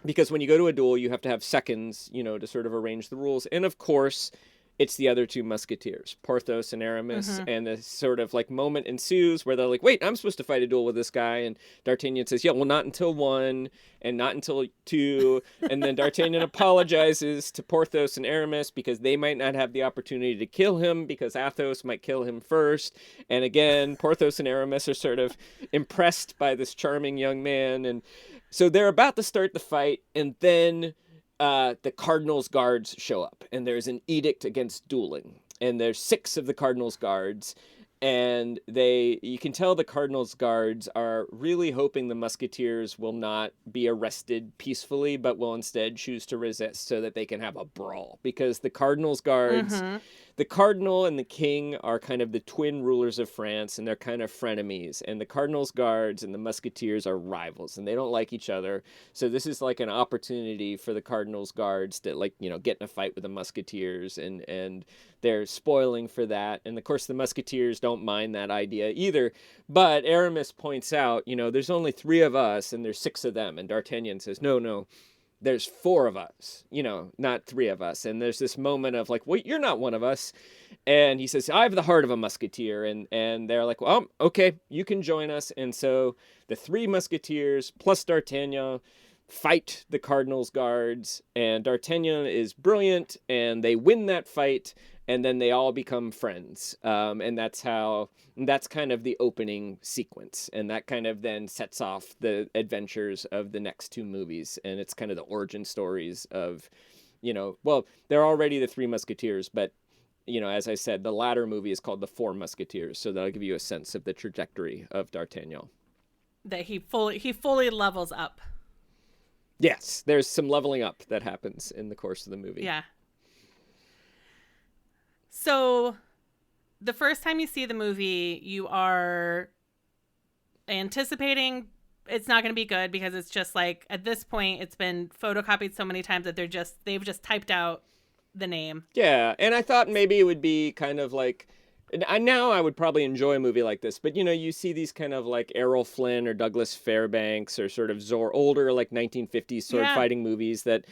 because when you go to a duel, you have to have seconds, you know, to sort of arrange the rules. And of course, it's the other two Musketeers, Porthos and Aramis, and this sort of like moment ensues where they're like, "Wait, I'm supposed to fight a duel with this guy," and D'Artagnan says, "Yeah, well, not until 1 and not until 2," and then D'Artagnan apologizes to Porthos and Aramis because they might not have the opportunity to kill him because Athos might kill him first. And again, Porthos and Aramis are sort of impressed by this charming young man, and so they're about to start the fight, and then the Cardinal's guards show up, and there's an edict against dueling, and there's 6 of the Cardinal's guards, and you can tell the Cardinal's guards are really hoping the Musketeers will not be arrested peacefully, but will instead choose to resist so that they can have a brawl, because the Cardinal's guards, the Cardinal and the King are kind of the twin rulers of France, and they're kind of frenemies. And the Cardinal's guards and the Musketeers are rivals, and they don't like each other. So this is like an opportunity for the Cardinal's guards to, like, you know, get in a fight with the Musketeers, and they're spoiling for that. And of course, the Musketeers don't mind that idea either. But Aramis points out, you know, there's only 3 of us, and there's 6 of them. And D'Artagnan says, no. There's 4 of us, you know, not 3 of us. And there's this moment of like, "Wait, you're not one of us." And he says, "I have the heart of a musketeer." And they're like, "Well, okay, you can join us." And so the 3 Musketeers plus D'Artagnan fight the Cardinal's guards, and D'Artagnan is brilliant, and they win that fight, and then they all become friends. And that's kind of the opening sequence, and that kind of then sets off the adventures of the next 2 movies, and it's kind of the origin stories of, you know, well, they're already the 3 Musketeers, but, you know, as I said, the latter movie is called The 4 Musketeers, so that'll give you a sense of the trajectory of D'Artagnan. That he fully levels up. Yes, there's some leveling up that happens in the course of the movie. Yeah. So the first time you see the movie, you are anticipating it's not going to be good, because it's just like, at this point, it's been photocopied so many times that they've just typed out the name. Yeah, and I thought maybe it would be kind of like, now I would probably enjoy a movie like this, but, you know, you see these kind of like Errol Flynn or Douglas Fairbanks or sort of older like 1950s sword fighting movies that,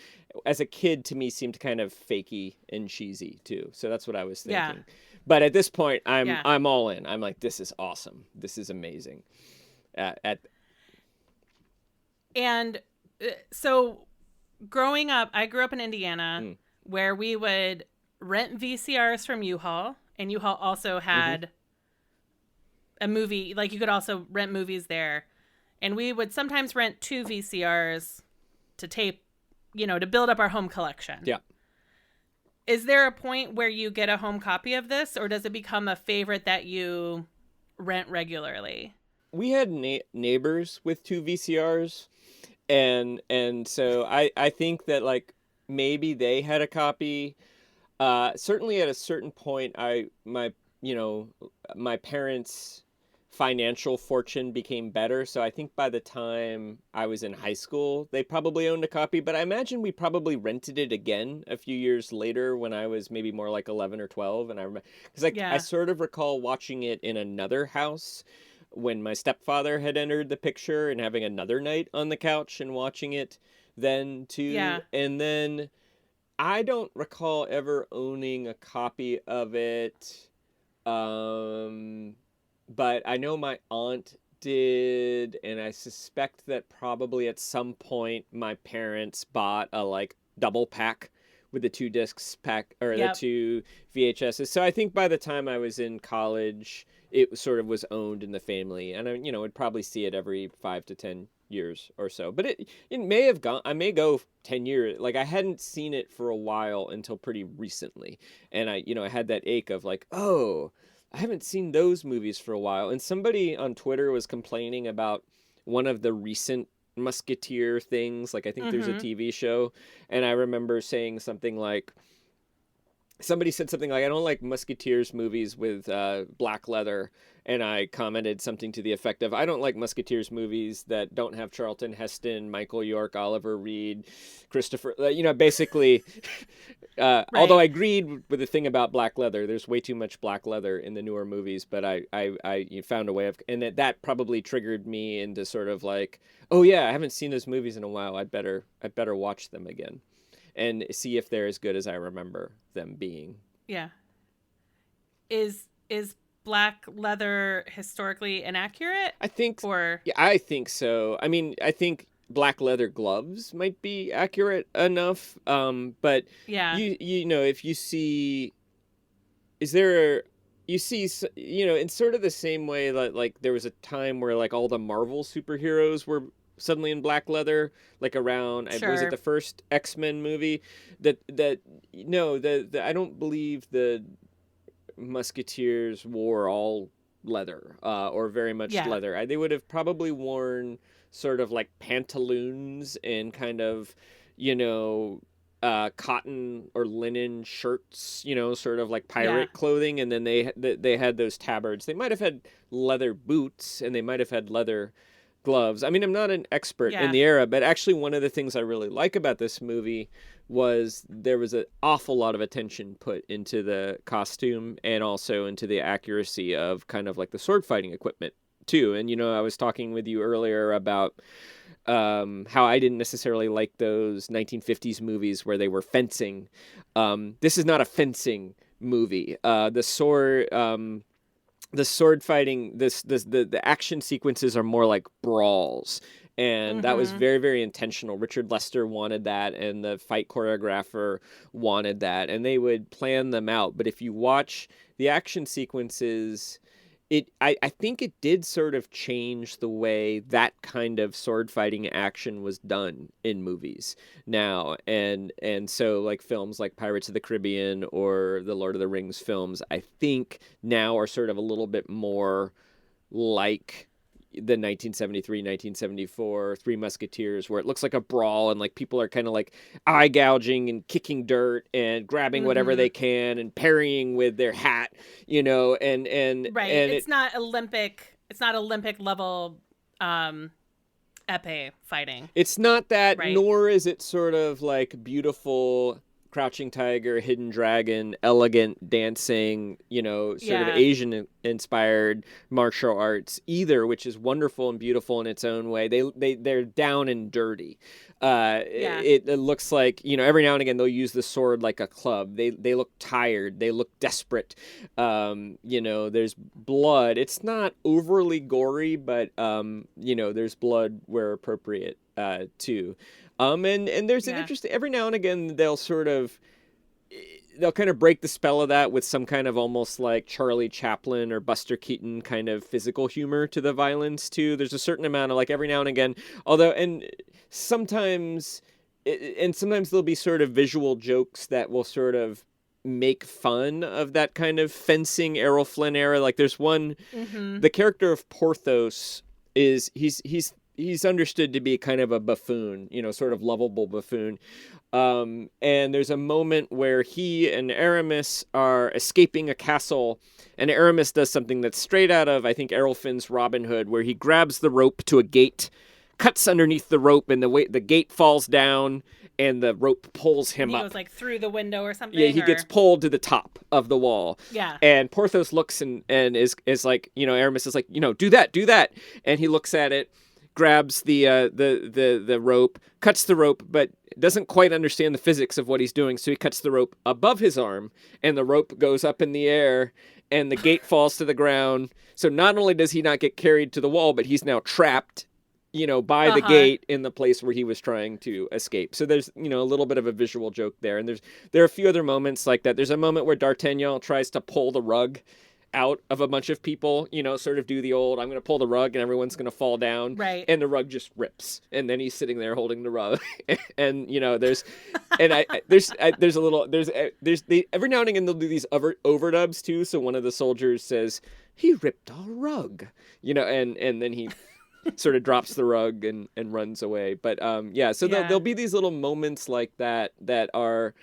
as a kid, to me seemed kind of fakey and cheesy too. So that's what I was thinking. Yeah. But at this point, I'm all in. I'm like, this is awesome. This is amazing. And so growing up, I grew up in Indiana, where we would rent VCRs from U-Haul. And U-Haul also had a movie, like you could also rent movies there. And we would sometimes rent 2 VCRs to tape, you know, to build up our home collection. Yeah. Is there a point where you get a home copy of this, or does it become a favorite that you rent regularly? We had neighbors with 2 VCRs. And so I think that, like, maybe they had a copy. Certainly at a certain point, my parents' financial fortune became better. So I think by the time I was in high school, they probably owned a copy, but I imagine we probably rented it again a few years later when I was maybe more like 11 or 12. And I remember, because I sort of recall watching it in another house when my stepfather had entered the picture, and having another night on the couch and watching it then too. Yeah. And then I don't recall ever owning a copy of it, but I know my aunt did, and I suspect that probably at some point my parents bought a like double pack with the 2 discs pack, or the 2 VHSs. So I think by the time I was in college, it sort of was owned in the family, and I, would probably see it every 5 to 10 years or so. But it may have gone. I may go 10 years. Like I hadn't seen it for a while until pretty recently, and I had that ache of like, oh, I haven't seen those movies for a while. And somebody on Twitter was complaining about one of the recent Musketeer things. Like I think there's a TV show, and I remember saying something like, somebody said something like, I don't like Musketeers movies with black leather. And I commented something to the effect of, I don't like Musketeers movies that don't have Charlton Heston, Michael York, Oliver Reed, Christopher, basically, Right. although I agreed with the thing about black leather, there's way too much black leather in the newer movies, but I found a way of, and that probably triggered me into sort of like, oh yeah, I haven't seen those movies in a while. I'd better watch them again and see if they're as good as I remember them being. Yeah. Is black leather historically inaccurate? I think, or yeah, I think so. I mean, I think black leather gloves might be accurate enough. But yeah, if you see, in sort of the same way that like there was a time where like all the Marvel superheroes were suddenly in black leather, like around, sure. Was it the first X-Men movie? I don't believe the Musketeers wore all leather, or very much leather. They would have probably worn sort of like pantaloons and kind of, cotton or linen shirts, sort of like pirate clothing. And then they had those tabards. They might have had leather boots, and they might have had leather gloves. I mean, I'm not an expert in the era, but actually one of the things I really like about this movie was there was an awful lot of attention put into the costume and also into the accuracy of kind of like the sword fighting equipment too. And, I was talking with you earlier about how I didn't necessarily like those 1950s movies where they were fencing. This is not a fencing movie. The sword fighting, the action sequences are more like brawls. And that was very, very intentional. Richard Lester wanted that, and the fight choreographer wanted that, and they would plan them out. But if you watch the action sequences, I think it did sort of change the way that kind of sword fighting action was done in movies now. And so like films like Pirates of the Caribbean or the Lord of the Rings films, I think now are sort of a little bit more like the 1973, 1974 Three Musketeers, where it looks like a brawl and like people are kind of like eye gouging and kicking dirt and grabbing whatever they can and parrying with their hat, and right. And it's not Olympic level épée fighting. It's not that, right? Nor is it sort of like beautiful Crouching Tiger, Hidden Dragon, elegant dancing, sort of Asian-inspired martial arts either, which is wonderful and beautiful in its own way. They're down and dirty. It looks like, every now and again they'll use the sword like a club. They look tired. They look desperate. There's blood. It's not overly gory, but there's blood where appropriate too. And there's an interesting, every now and again they'll kind of break the spell of that with some kind of almost like Charlie Chaplin or Buster Keaton kind of physical humor to the violence too. There's a certain amount of like every now and again, sometimes there'll be sort of visual jokes that will sort of make fun of that kind of fencing Errol Flynn era. Like there's one, the character of Porthos he's understood to be kind of a buffoon, sort of lovable buffoon. And there's a moment where he and Aramis are escaping a castle, and Aramis does something that's straight out of, I think, Errol Flynn's Robin Hood, where he grabs the rope to a gate, cuts underneath the rope, and the gate falls down, and the rope pulls him up. He goes like through the window or something? Yeah, he gets pulled to the top of the wall. Yeah. And Porthos looks and is like, Aramis is like, do that. And he looks at it, grabs the rope, cuts the rope, but doesn't quite understand the physics of what he's doing. So he cuts the rope above his arm, and the rope goes up in the air, and the gate falls to the ground. So not only does he not get carried to the wall, but he's now trapped, by the gate in the place where he was trying to escape. So there's, a little bit of a visual joke there. And there are a few other moments like that. There's a moment where D'Artagnan tries to pull the rug out of a bunch of people, sort of do the old, I'm going to pull the rug and everyone's going to fall down. Right. And the rug just rips. And then he's sitting there holding the rug. And, there's every now and again they'll do these overdubs too. So one of the soldiers says, he ripped our rug, and then he sort of drops the rug and runs away. But so there'll be these little moments like that are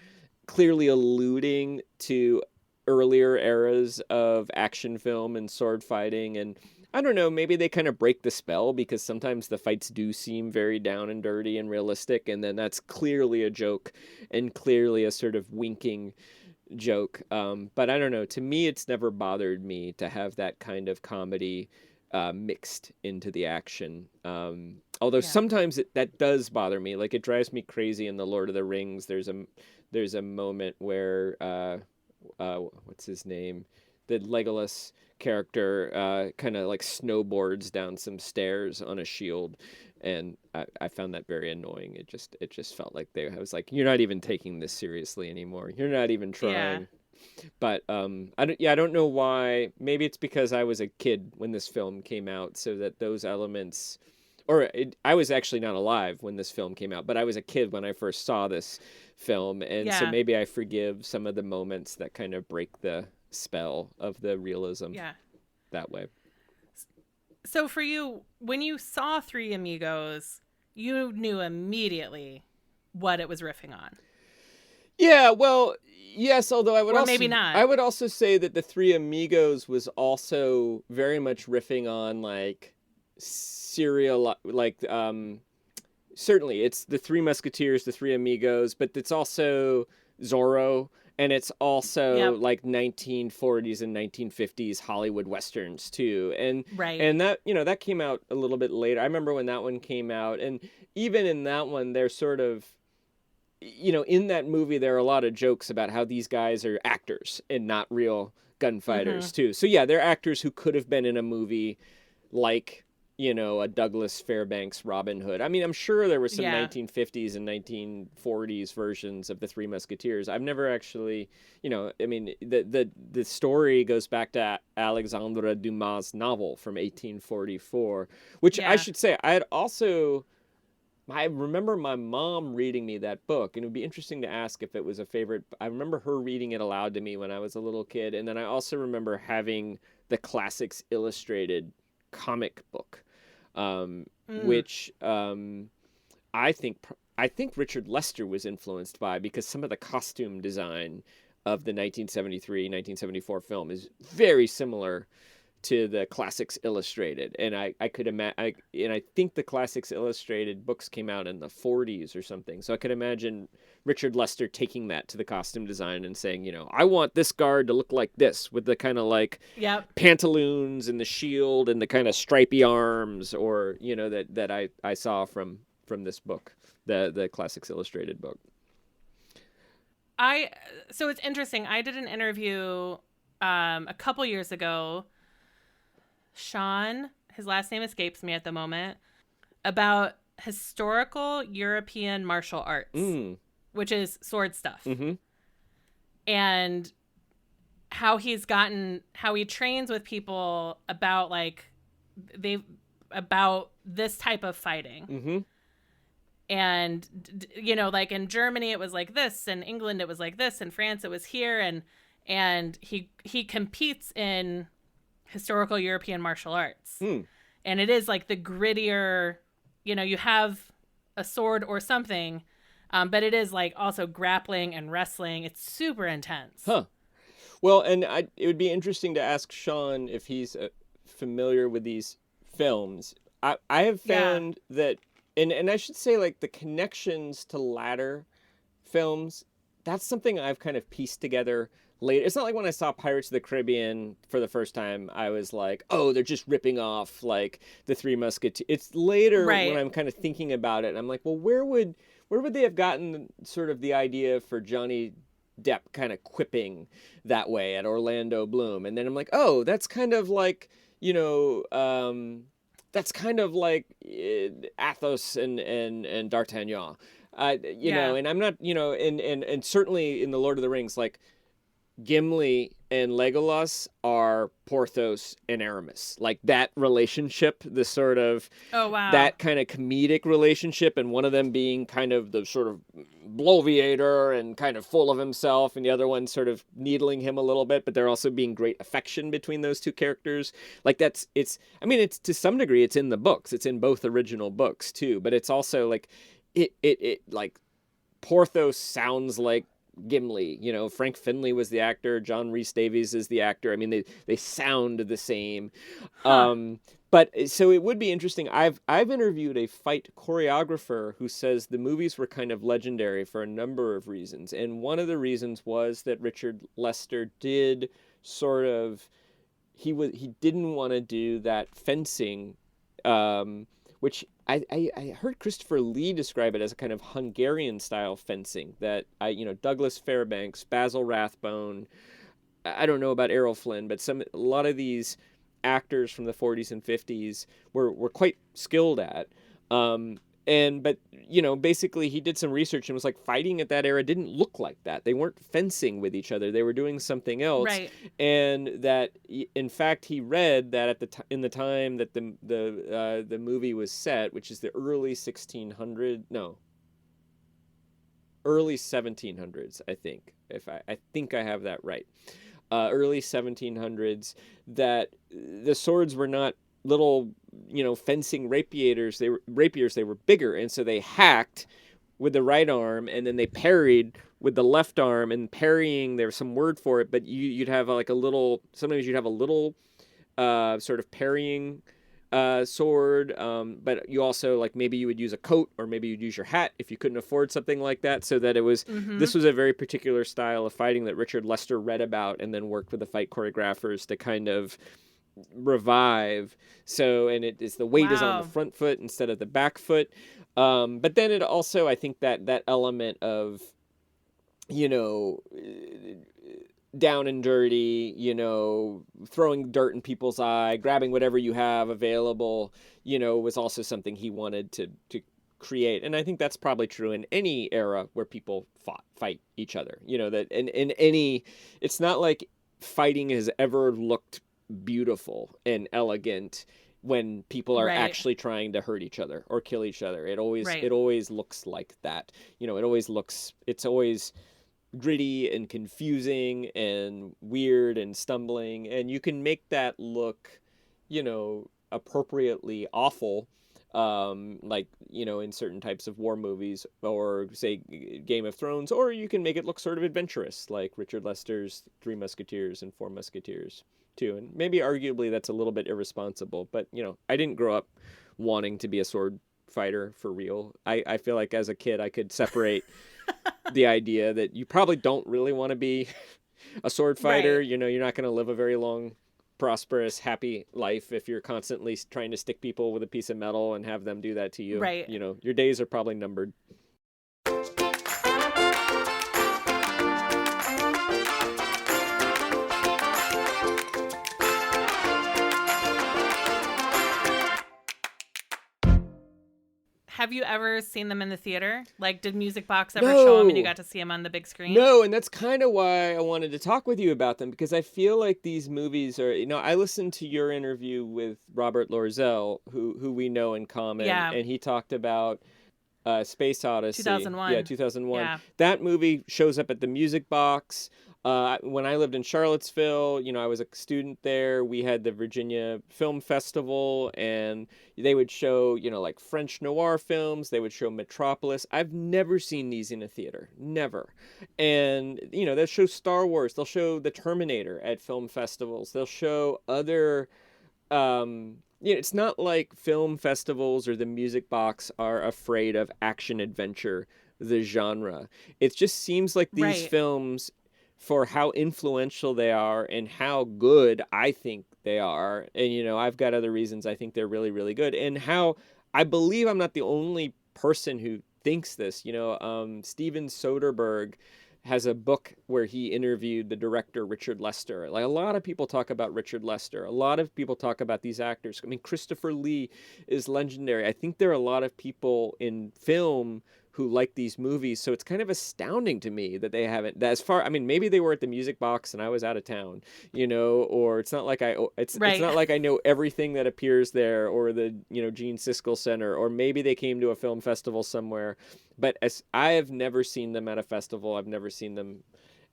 clearly alluding to earlier eras of action film and sword fighting. And I don't know, maybe they kind of break the spell because sometimes the fights do seem very down and dirty and realistic. And then that's clearly a joke and clearly a sort of winking joke. But I don't know, to me, it's never bothered me to have that kind of comedy mixed into the action. Although sometimes that does bother me. Like, it drives me crazy in The Lord of the Rings. There's a moment where what's his name? The Legolas character kind of like snowboards down some stairs on a shield, and I found that very annoying. It just felt like I was like, you're not even taking this seriously anymore. You're not even trying. Yeah. But I don't know why. Maybe it's because I was a kid when this film came out, so that those elements, I was actually not alive when this film came out, but I was a kid when I first saw this film, and so maybe I forgive some of the moments that kind of break the spell of the realism that way. So for you, when you saw Three Amigos, you knew immediately what it was riffing on. Yeah, well, yes, although maybe not. I would also say that the Three Amigos was also very much riffing on like serial, like certainly it's the Three Musketeers, the Three Amigos, but it's also Zorro, and it's also like 1940s and 1950s Hollywood westerns too. And and that that came out a little bit later. I remember when that one came out, and even in that one they're sort of, in that movie there are a lot of jokes about how these guys are actors and not real gunfighters too. So yeah, they're actors who could have been in a movie like a Douglas Fairbanks Robin Hood. I mean, I'm sure there were some 1950s and 1940s versions of the Three Musketeers. I've never actually, I mean, the story goes back to Alexandre Dumas' novel from 1844, which I should say, I remember my mom reading me that book, and it would be interesting to ask if it was a favorite. I remember her reading it aloud to me when I was a little kid, and then I also remember having the Classics Illustrated comic book, which I think Richard Lester was influenced by, because some of the costume design of the 1973-1974 film is very similar to the Classics Illustrated, and I could imagine, and I think the Classics Illustrated books came out in the 40s or something, so I could imagine Richard Lester taking that to the costume design and saying, I want this guard to look like this, with the kind of like pantaloons and the shield and the kind of stripy arms, or that I saw from this book, the Classics Illustrated book. So it's interesting. I did an interview a couple years ago. Sean, his last name escapes me at the moment, about historical European martial arts, which is sword stuff, and how he trains with people about about this type of fighting. And like in Germany it was like this, in England it was like this, in France it was here, and he competes in historical European martial arts. And it is like the grittier, you have a sword or something, but it is like also grappling and wrestling. It's super intense. Well, and it would be interesting to ask Sean if he's familiar with these films. I have found that, and I should say, like, the connections to latter films, that's something I've kind of pieced together later. It's not like when I saw Pirates of the Caribbean for the first time, I was like, oh, they're just ripping off like the Three Musketeers. It's later when I'm kind of thinking about it, and I'm like, well, where would they have gotten sort of the idea for Johnny Depp kind of quipping that way at Orlando Bloom? And then I'm like, oh, that's kind of like, that's kind of like Athos and D'Artagnan, and I'm not, and certainly in the Lord of the Rings, like, Gimli and Legolas are Porthos and Aramis. Like that relationship, the sort of Oh, wow. that kind of comedic relationship, and one of them being kind of the sort of bloviator and kind of full of himself, and the other one sort of needling him a little bit, but there also being great affection between those two characters. Like it's to some degree it's in the books. It's in both original books too, but it's also like it like Porthos sounds like Gimli. Frank Finlay was the actor. John Rhys Davies is the actor. I mean, they sound the same. Huh. But so it would be interesting. I've interviewed a fight choreographer who says the movies were kind of legendary for a number of reasons, and one of the reasons was that Richard Lester did sort of he didn't want to do that fencing, which I heard Christopher Lee describe it as a kind of Hungarian style fencing that Douglas Fairbanks, Basil Rathbone, I don't know about Errol Flynn, but a lot of these actors from the 40s and 50s were quite skilled at. But basically he did some research and was like, fighting at that era didn't look like that. They weren't fencing with each other. They were doing something else. Right. And that, in fact, he read that in the time that the movie was set, which is the early 1700s, I think. I think I have that right. Early 1700s, that the swords were not little, fencing rapiers. They were bigger, and so they hacked with the right arm, and then they parried with the left arm. And parrying, there's some word for it, but you'd have sometimes you'd have a little sort of parrying sword, but you also, like, maybe you would use a coat, or maybe you'd use your hat if you couldn't afford something like that. So that this was a very particular style of fighting that Richard Lester read about and then worked with the fight choreographers to kind of revive. So, and it is, the weight is on the front foot instead of the back foot. But then it also, I think that element of, down and dirty, throwing dirt in people's eye, grabbing whatever you have available, was also something he wanted to create. And I think that's probably true in any era where people fight each other, that in any, it's not like fighting has ever looked beautiful and elegant when people are actually trying to hurt each other or kill each other. It always looks like that. It's always gritty and confusing and weird and stumbling, and you can make that look, appropriately awful, in certain types of war movies, or say Game of Thrones, or you can make it look sort of adventurous, like Richard Lester's Three Musketeers and Four Musketeers too. And maybe arguably that's a little bit irresponsible, but I didn't grow up wanting to be a sword fighter for real. I feel like as a kid I could separate the idea that you probably don't really want to be a sword fighter. Right. You're not going to live a very long, prosperous, happy life if you're constantly trying to stick people with a piece of metal and have them do that to you. Right. Your days are probably numbered. Have you ever seen them in the theater? Like, did Music Box ever show them and you got to see them on the big screen? No, and that's kind of why I wanted to talk with you about them, because I feel like these movies are, I listened to your interview with Robert Lorzell, who we know in common, and he talked about Space Odyssey. 2001. Yeah, 2001. Yeah. That movie shows up at the Music Box. When I lived in Charlottesville, I was a student there. We had the Virginia Film Festival, and they would show, like French noir films. They would show Metropolis. I've never seen these in a theater. Never. And, they'll show Star Wars. They'll show The Terminator at film festivals. They'll show other... it's not like film festivals or the Music Box are afraid of action adventure, the genre. It just seems like these films, for how influential they are and how good I think they are, and I've got other reasons I think they're really, really good, and how I believe I'm not the only person who thinks this. Steven Soderbergh has a book where he interviewed the director Richard Lester. Like, a lot of people talk about Richard Lester. A lot of people talk about these actors. I mean, Christopher Lee is legendary. I think there are a lot of people in film who like these movies. So it's kind of astounding to me that they haven't, that as far, I mean, maybe they were at the Music Box and I was out of town, or it's not like it's not like I know everything that appears there, or the, Gene Siskel Center, or maybe they came to a film festival somewhere, but as I have never seen them at a festival, I've never seen them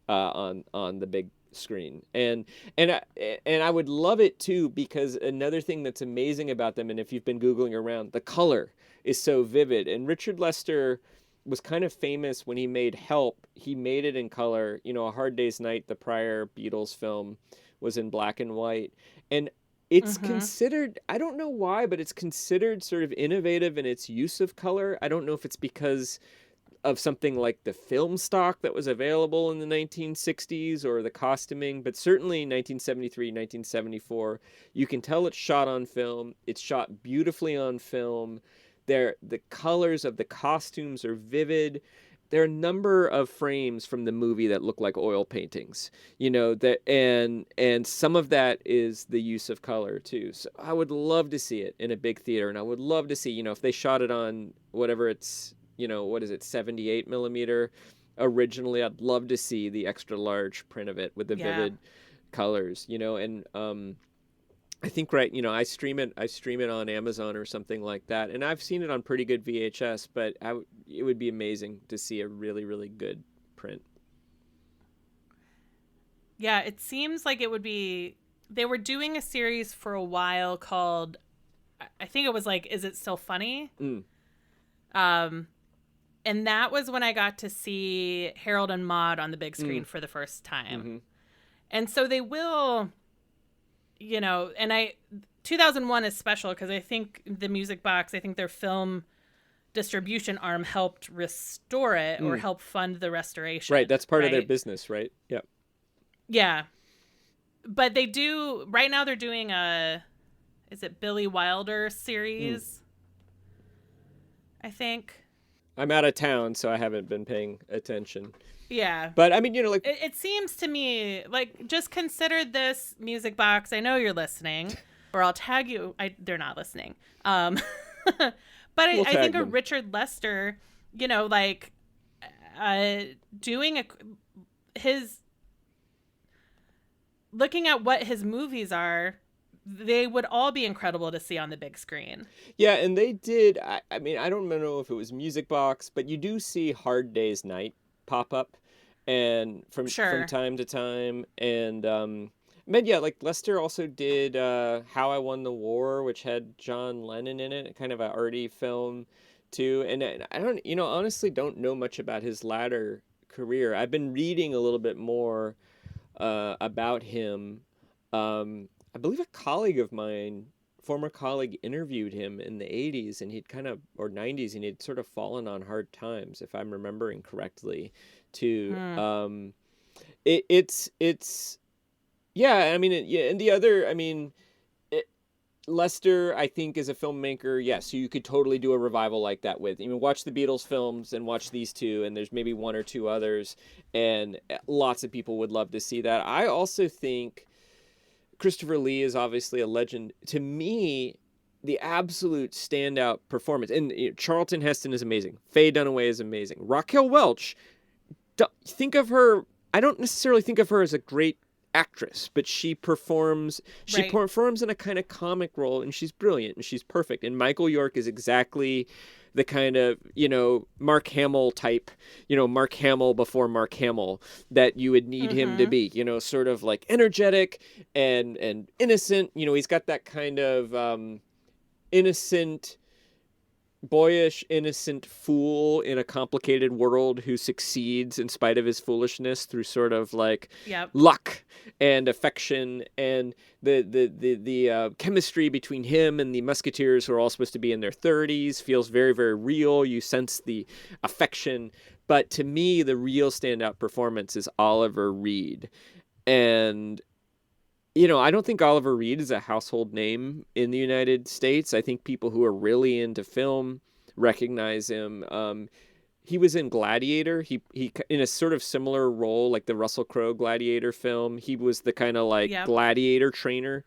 on the big screen, and I would love it too, because another thing that's amazing about them, and if you've been Googling around, the color is so vivid. And Richard Lester was kind of famous when he made Help. He made it in color. A Hard Day's Night, the prior Beatles film, was in black and white, and it's considered, I don't know why, but it's considered sort of innovative in its use of color. I don't know if it's because of something like the film stock that was available in the 1960s or the costuming, but certainly 1973, 1974, you can tell it's shot on film. It's shot beautifully on film. The colors of the costumes are vivid. There are a number of frames from the movie that look like oil paintings, and some of that is the use of color too. So I would love to see it in a big theater, and I would love to see, if they shot it on whatever it's, what is it, 78 millimeter originally. I'd love to see the extra large print of it with the vivid colors, and I think, right, I stream it on Amazon or something like that, and I've seen it on pretty good VHS, but it would be amazing to see a really, really good print. Yeah, it seems like it would be, they were doing a series for a while called, I think it was like, Is It Still Funny? And that was when I got to see Harold and Maude on the big screen for the first time. And so they will, and 2001 is special because I think the Music Box, I think their film distribution arm helped restore it or help fund the restoration. Right. That's part of their business, right? Yeah. Yeah. But they do, right now they're doing is it Billy Wilder series? I think. I'm out of town, so I haven't been paying attention. Yeah. But I mean, like, it seems to me like, just consider this, Music Box. I know you're listeing, or I'll tag you. They're not listening. But I think a Richard Lester, doing looking at what his movies are, they would all be incredible to see on the big screen. Yeah, and they did. I mean, I don't know if it was Music Box, but you do see Hard Day's Night pop up, and from time to time, and but yeah, like Lester also did How I Won the War, which had John Lennon in it, kind of an arty film too. And I don't, honestly don't know much about his latter career. I've been reading a little bit more about him. I believe a colleague of mine, former colleague, interviewed him in the 80s, and or 90s, and he'd sort of fallen on hard times, if I'm remembering correctly, too. Yeah, I mean, and the other, I mean, Lester, I think, is a filmmaker, yes, you could totally do a revival like that with. Watch the Beatles films and watch these two, and there's maybe one or two others, and lots of people would love to see that. I also think Christopher Lee is obviously a legend. To me, the absolute standout performance, and Charlton Heston is amazing. Faye Dunaway is amazing. Raquel Welch, think of her, I don't necessarily think of her as a great actress, but she performs in a kind of comic role, and she's brilliant, and she's perfect. And Michael York is exactly the kind of, Mark Hamill type, Mark Hamill before Mark Hamill that you would need him to be, sort of like energetic and innocent. He's got that kind of innocent, boyish, innocent fool in a complicated world who succeeds in spite of his foolishness through sort of like luck and affection, and the chemistry between him and the Musketeers, who are all supposed to be in their 30s, feels very, very real. You sense the affection. But to me, the real standout performance is Oliver Reed. And I don't think Oliver Reed is a household name in the United States. I think people who are really into film recognize him. He was in Gladiator. He in a sort of similar role, like the Russell Crowe Gladiator film. He was the kind of like gladiator trainer.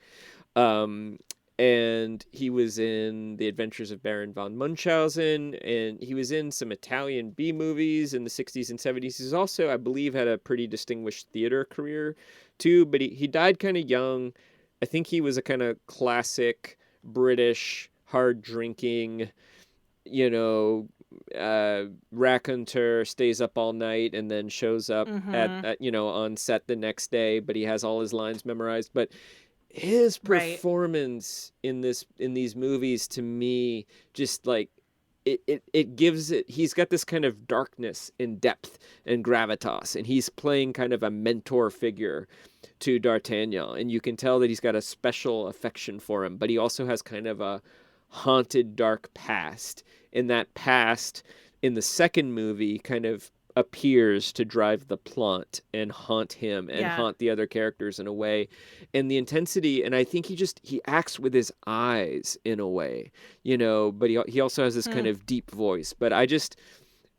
and he was in The Adventures of Baron von Munchausen, and he was in some Italian B movies in the 60s and 70s. He's also, I believe, had a pretty distinguished theater career too, but he died kind of young. I think he was a kind of classic British, hard drinking, you know, raconteur, stays up all night and then shows up at you know, on set the next day, but he has all his lines memorized. But his performance in these movies, to me, just like it gives it, he's got this kind of darkness and depth and gravitas, and he's playing kind of a mentor figure to D'Artagnan, and you can tell that he's got a special affection for him, but he also has kind of a haunted, dark past. And that past in the second movie kind of appears to drive the plot and haunt him and haunt the other characters in a way. And the intensity, and I think he acts with his eyes in a way, you know, but he also has this kind of deep voice. But I just,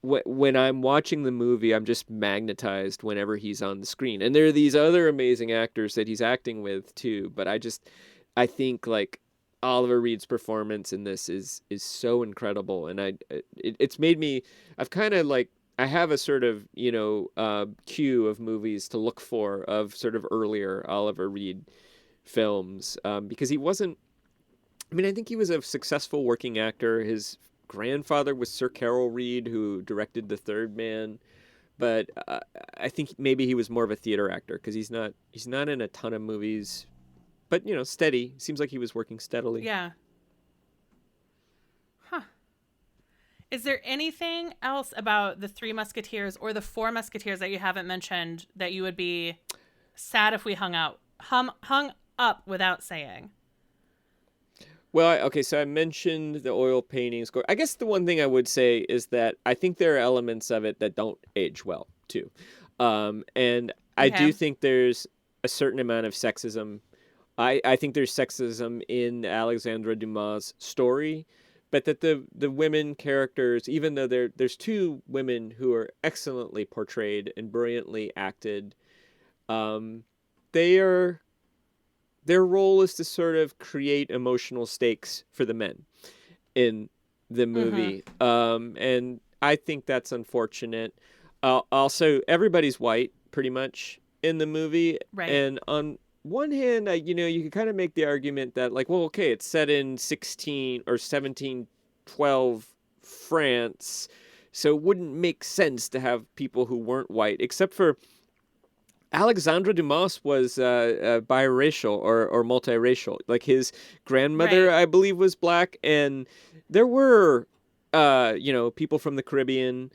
when I'm watching the movie, I'm just magnetized whenever he's on the screen. And there are these other amazing actors that he's acting with too, but I think like Oliver Reed's performance in this is so incredible, and it's made me, I've kind of like, I have a sort of, you know, queue of movies to look for of sort of earlier Oliver Reed films, because he wasn't, I mean, I think he was a successful working actor. His grandfather was Sir Carol Reed, who directed The Third Man, but I think maybe he was more of a theater actor, because he's not in a ton of movies. But, you know, steady. Seems like he was working steadily. Yeah. Huh. Is there anything else about the Three Musketeers or the Four Musketeers that you haven't mentioned that you would be sad if we hung up without saying? Well, okay, so I mentioned the oil paintings. I guess the one thing I would say is that I think there are elements of it that don't age well, too. And I do think there's a certain amount of sexism. I think there's sexism in Alexandre Dumas' story, but that the women characters, even though there's two women who are excellently portrayed and brilliantly acted, their role is to sort of create emotional stakes for the men in the movie. And I think that's unfortunate. Also, everybody's white, pretty much, in the movie. Right. And on one hand, you know, you can kind of make the argument that, like, well, okay, it's set in 1712 France, so it wouldn't make sense to have people who weren't white, except for Alexandre Dumas was biracial or multiracial. Like, his grandmother, I believe, was black, and there were, you know, people from the Caribbean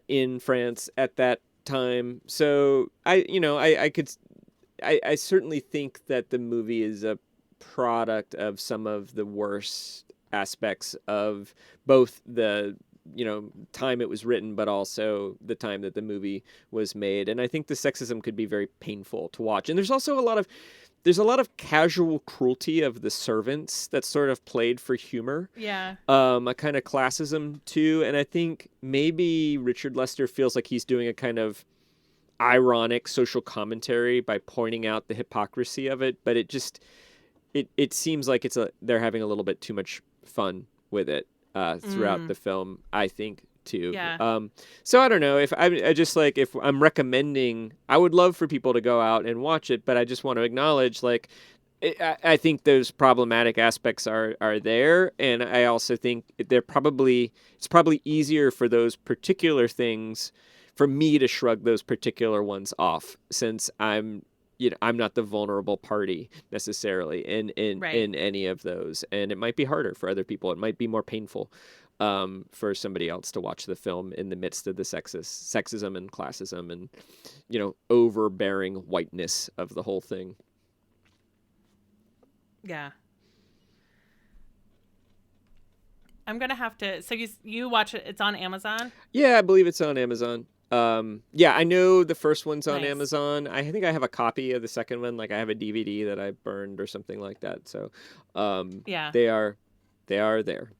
in France at that time. So I certainly think that the movie is a product of some of the worst aspects of both the, you know, time it was written, but also the time that the movie was made. And I think the sexism could be very painful to watch. And there's also a lot of casual cruelty of the servants that's sort of played for humor. Yeah. A kind of classism too. And I think maybe Richard Lester feels like he's doing a kind of ironic social commentary by pointing out the hypocrisy of it, but it seems like they're having a little bit too much fun with it throughout the film, I think, too. Yeah. So I don't know, if if I'm recommending, I would love for people to go out and watch it, but I just want to acknowledge, like, I think those problematic aspects are there, and I also think it's probably easier for those particular things for me to shrug those particular ones off, since I'm not the vulnerable party necessarily in any of those, and it might be harder for other people. It might be more painful for somebody else to watch the film in the midst of the sexism and classism and, you know, overbearing whiteness of the whole thing. Yeah. I'm gonna have to. So you watch it? It's on Amazon. Yeah, I believe it's on Amazon. Yeah, I know the first one's on Nice. Amazon. I think I have a copy of the second one. Like, I have a DVD that I burned or something like that. So, Yeah. they are there.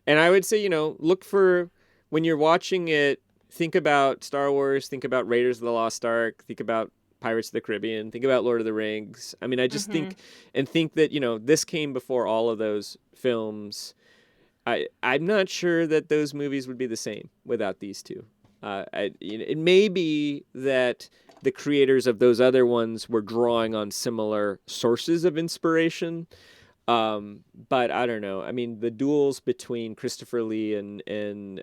And I would say, you know, look for, when you're watching it, think about Star Wars, think about Raiders of the Lost Ark, think about Pirates of the Caribbean, think about Lord of the Rings. I mean, I just think that, this came before all of those films. I'm not sure that those movies would be the same without these two. It may be that the creators of those other ones were drawing on similar sources of inspiration. But I don't know. I mean, the duels between Christopher Lee and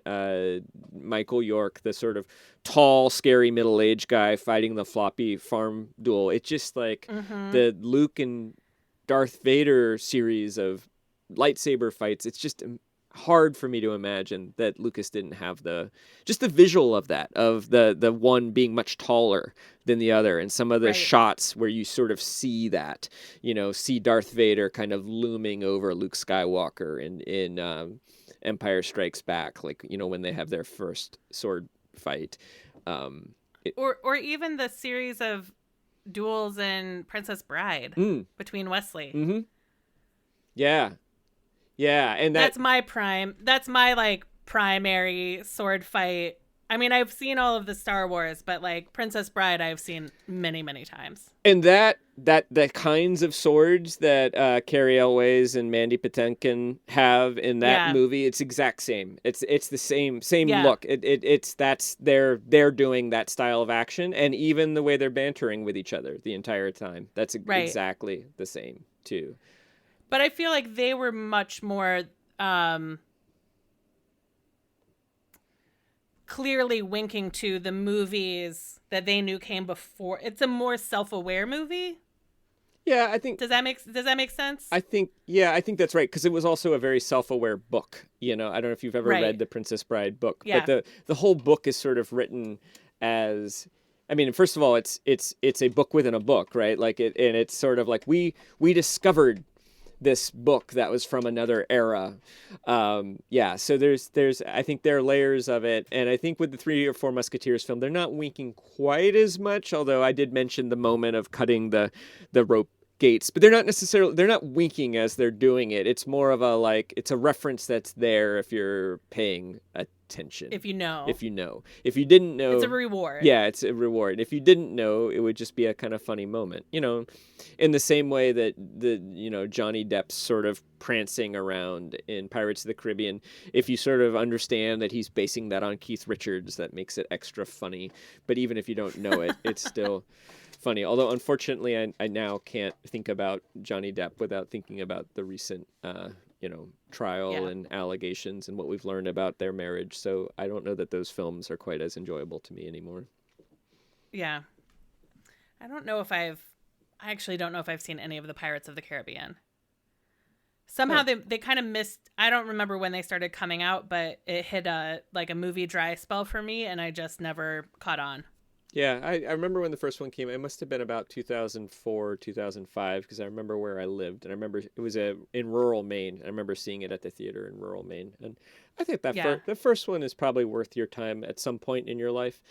Michael York, the sort of tall, scary middle-aged guy fighting the floppy farm duel, it's just like the Luke and Darth Vader series of lightsaber fights. It's just hard for me to imagine that Lucas didn't have the visual of that, of the one being much taller than the other, and some of the shots where you sort of see that, see Darth Vader kind of looming over Luke Skywalker in Empire Strikes Back, like, when they have their first sword fight. Or even the series of duels in Princess Bride between Wesley. Mm-hmm. Yeah. Yeah, and that's my primary sword fight. I mean, I've seen all of the Star Wars, but like Princess Bride, I've seen many, many times. And the kinds of swords that Carrie Elways and Mandy Patinkin have in that movie, it's exact same. It's the same look. They're doing that style of action, and even the way they're bantering with each other the entire time. That's exactly the same too. But I feel like they were much more clearly winking to the movies that they knew came before. It's a more self-aware movie. Yeah, I think. Does that make sense? I think that's right, because it was also a very self-aware book. I don't know if you've ever read the Princess Bride book, but the whole book is sort of written as. I mean, first of all, it's a book within a book, right? Like and it's sort of like we discovered this book that was from another era. So there's I think there are layers of it, and I think with the 3 or 4 Musketeers film, they're not winking quite as much, although I did mention the moment of cutting the rope gates, but they're not winking as they're doing it. It's more of it's a reference that's there if you're paying attention. If you know. If you didn't know, it's a reward. Yeah, it's a reward. If you didn't know, it would just be a kind of funny moment, in the same way that Johnny Depp's sort of prancing around in Pirates of the Caribbean. If you sort of understand that he's basing that on Keith Richards, that makes it extra funny. But even if you don't know it, it's still funny. Although, unfortunately, I now can't think about Johnny Depp without thinking about the recent, trial and allegations and what we've learned about their marriage. So I don't know that those films are quite as enjoyable to me anymore. Yeah. I actually don't know if I've seen any of the Pirates of the Caribbean. Somehow they kind of missed. I don't remember when they started coming out, but it hit a movie dry spell for me, and I just never caught on. Yeah, I remember when the first one came. It must have been about 2004, 2005, because I remember where I lived, and I remember it was in rural Maine. I remember seeing it at the theater in rural Maine, and I think the first one is probably worth your time at some point in your life.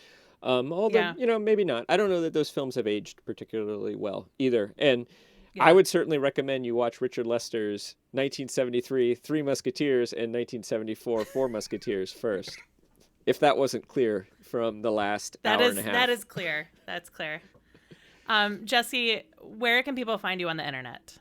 Although maybe not. I don't know that those films have aged particularly well either, and I would certainly recommend you watch Richard Lester's 1973 Three Musketeers and 1974 Four Musketeers first. If that wasn't clear from the last hour and a half. That is clear. That's clear. Jesse, where can people find you on the internet?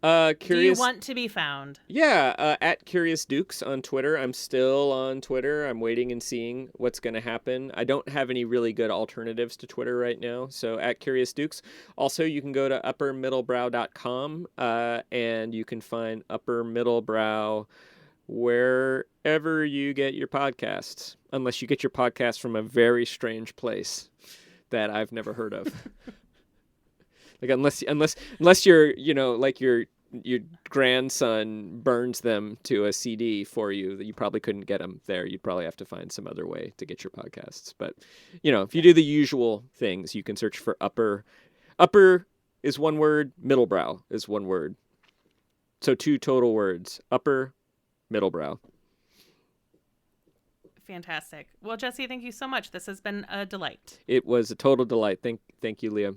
Do you want to be found? Yeah, at Curious Dukes on Twitter. I'm still on Twitter. I'm waiting and seeing what's going to happen. I don't have any really good alternatives to Twitter right now, so at Curious Dukes. Also, you can go to uppermiddlebrow.com, and you can find Upper Middlebrow wherever you get your podcasts, unless you get your podcast from a very strange place that I've never heard of. Like unless you're, like your grandson burns them to a CD for you, that you probably couldn't get them there. You'd probably have to find some other way to get your podcasts. But, if you do the usual things, you can search for Upper. Upper is one word. Middlebrow is one word. So 2 total words. Upper Middlebrow. Fantastic. Well, Jesse, thank you so much. This has been a delight. It was a total delight. Thank you, Leah.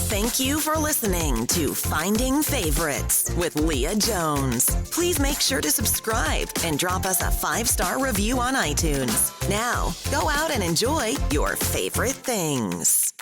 Thank you for listening to Finding Favorites with Leah Jones. Please make sure to subscribe and drop us a 5-star review on iTunes. Now, go out and enjoy your favorite things.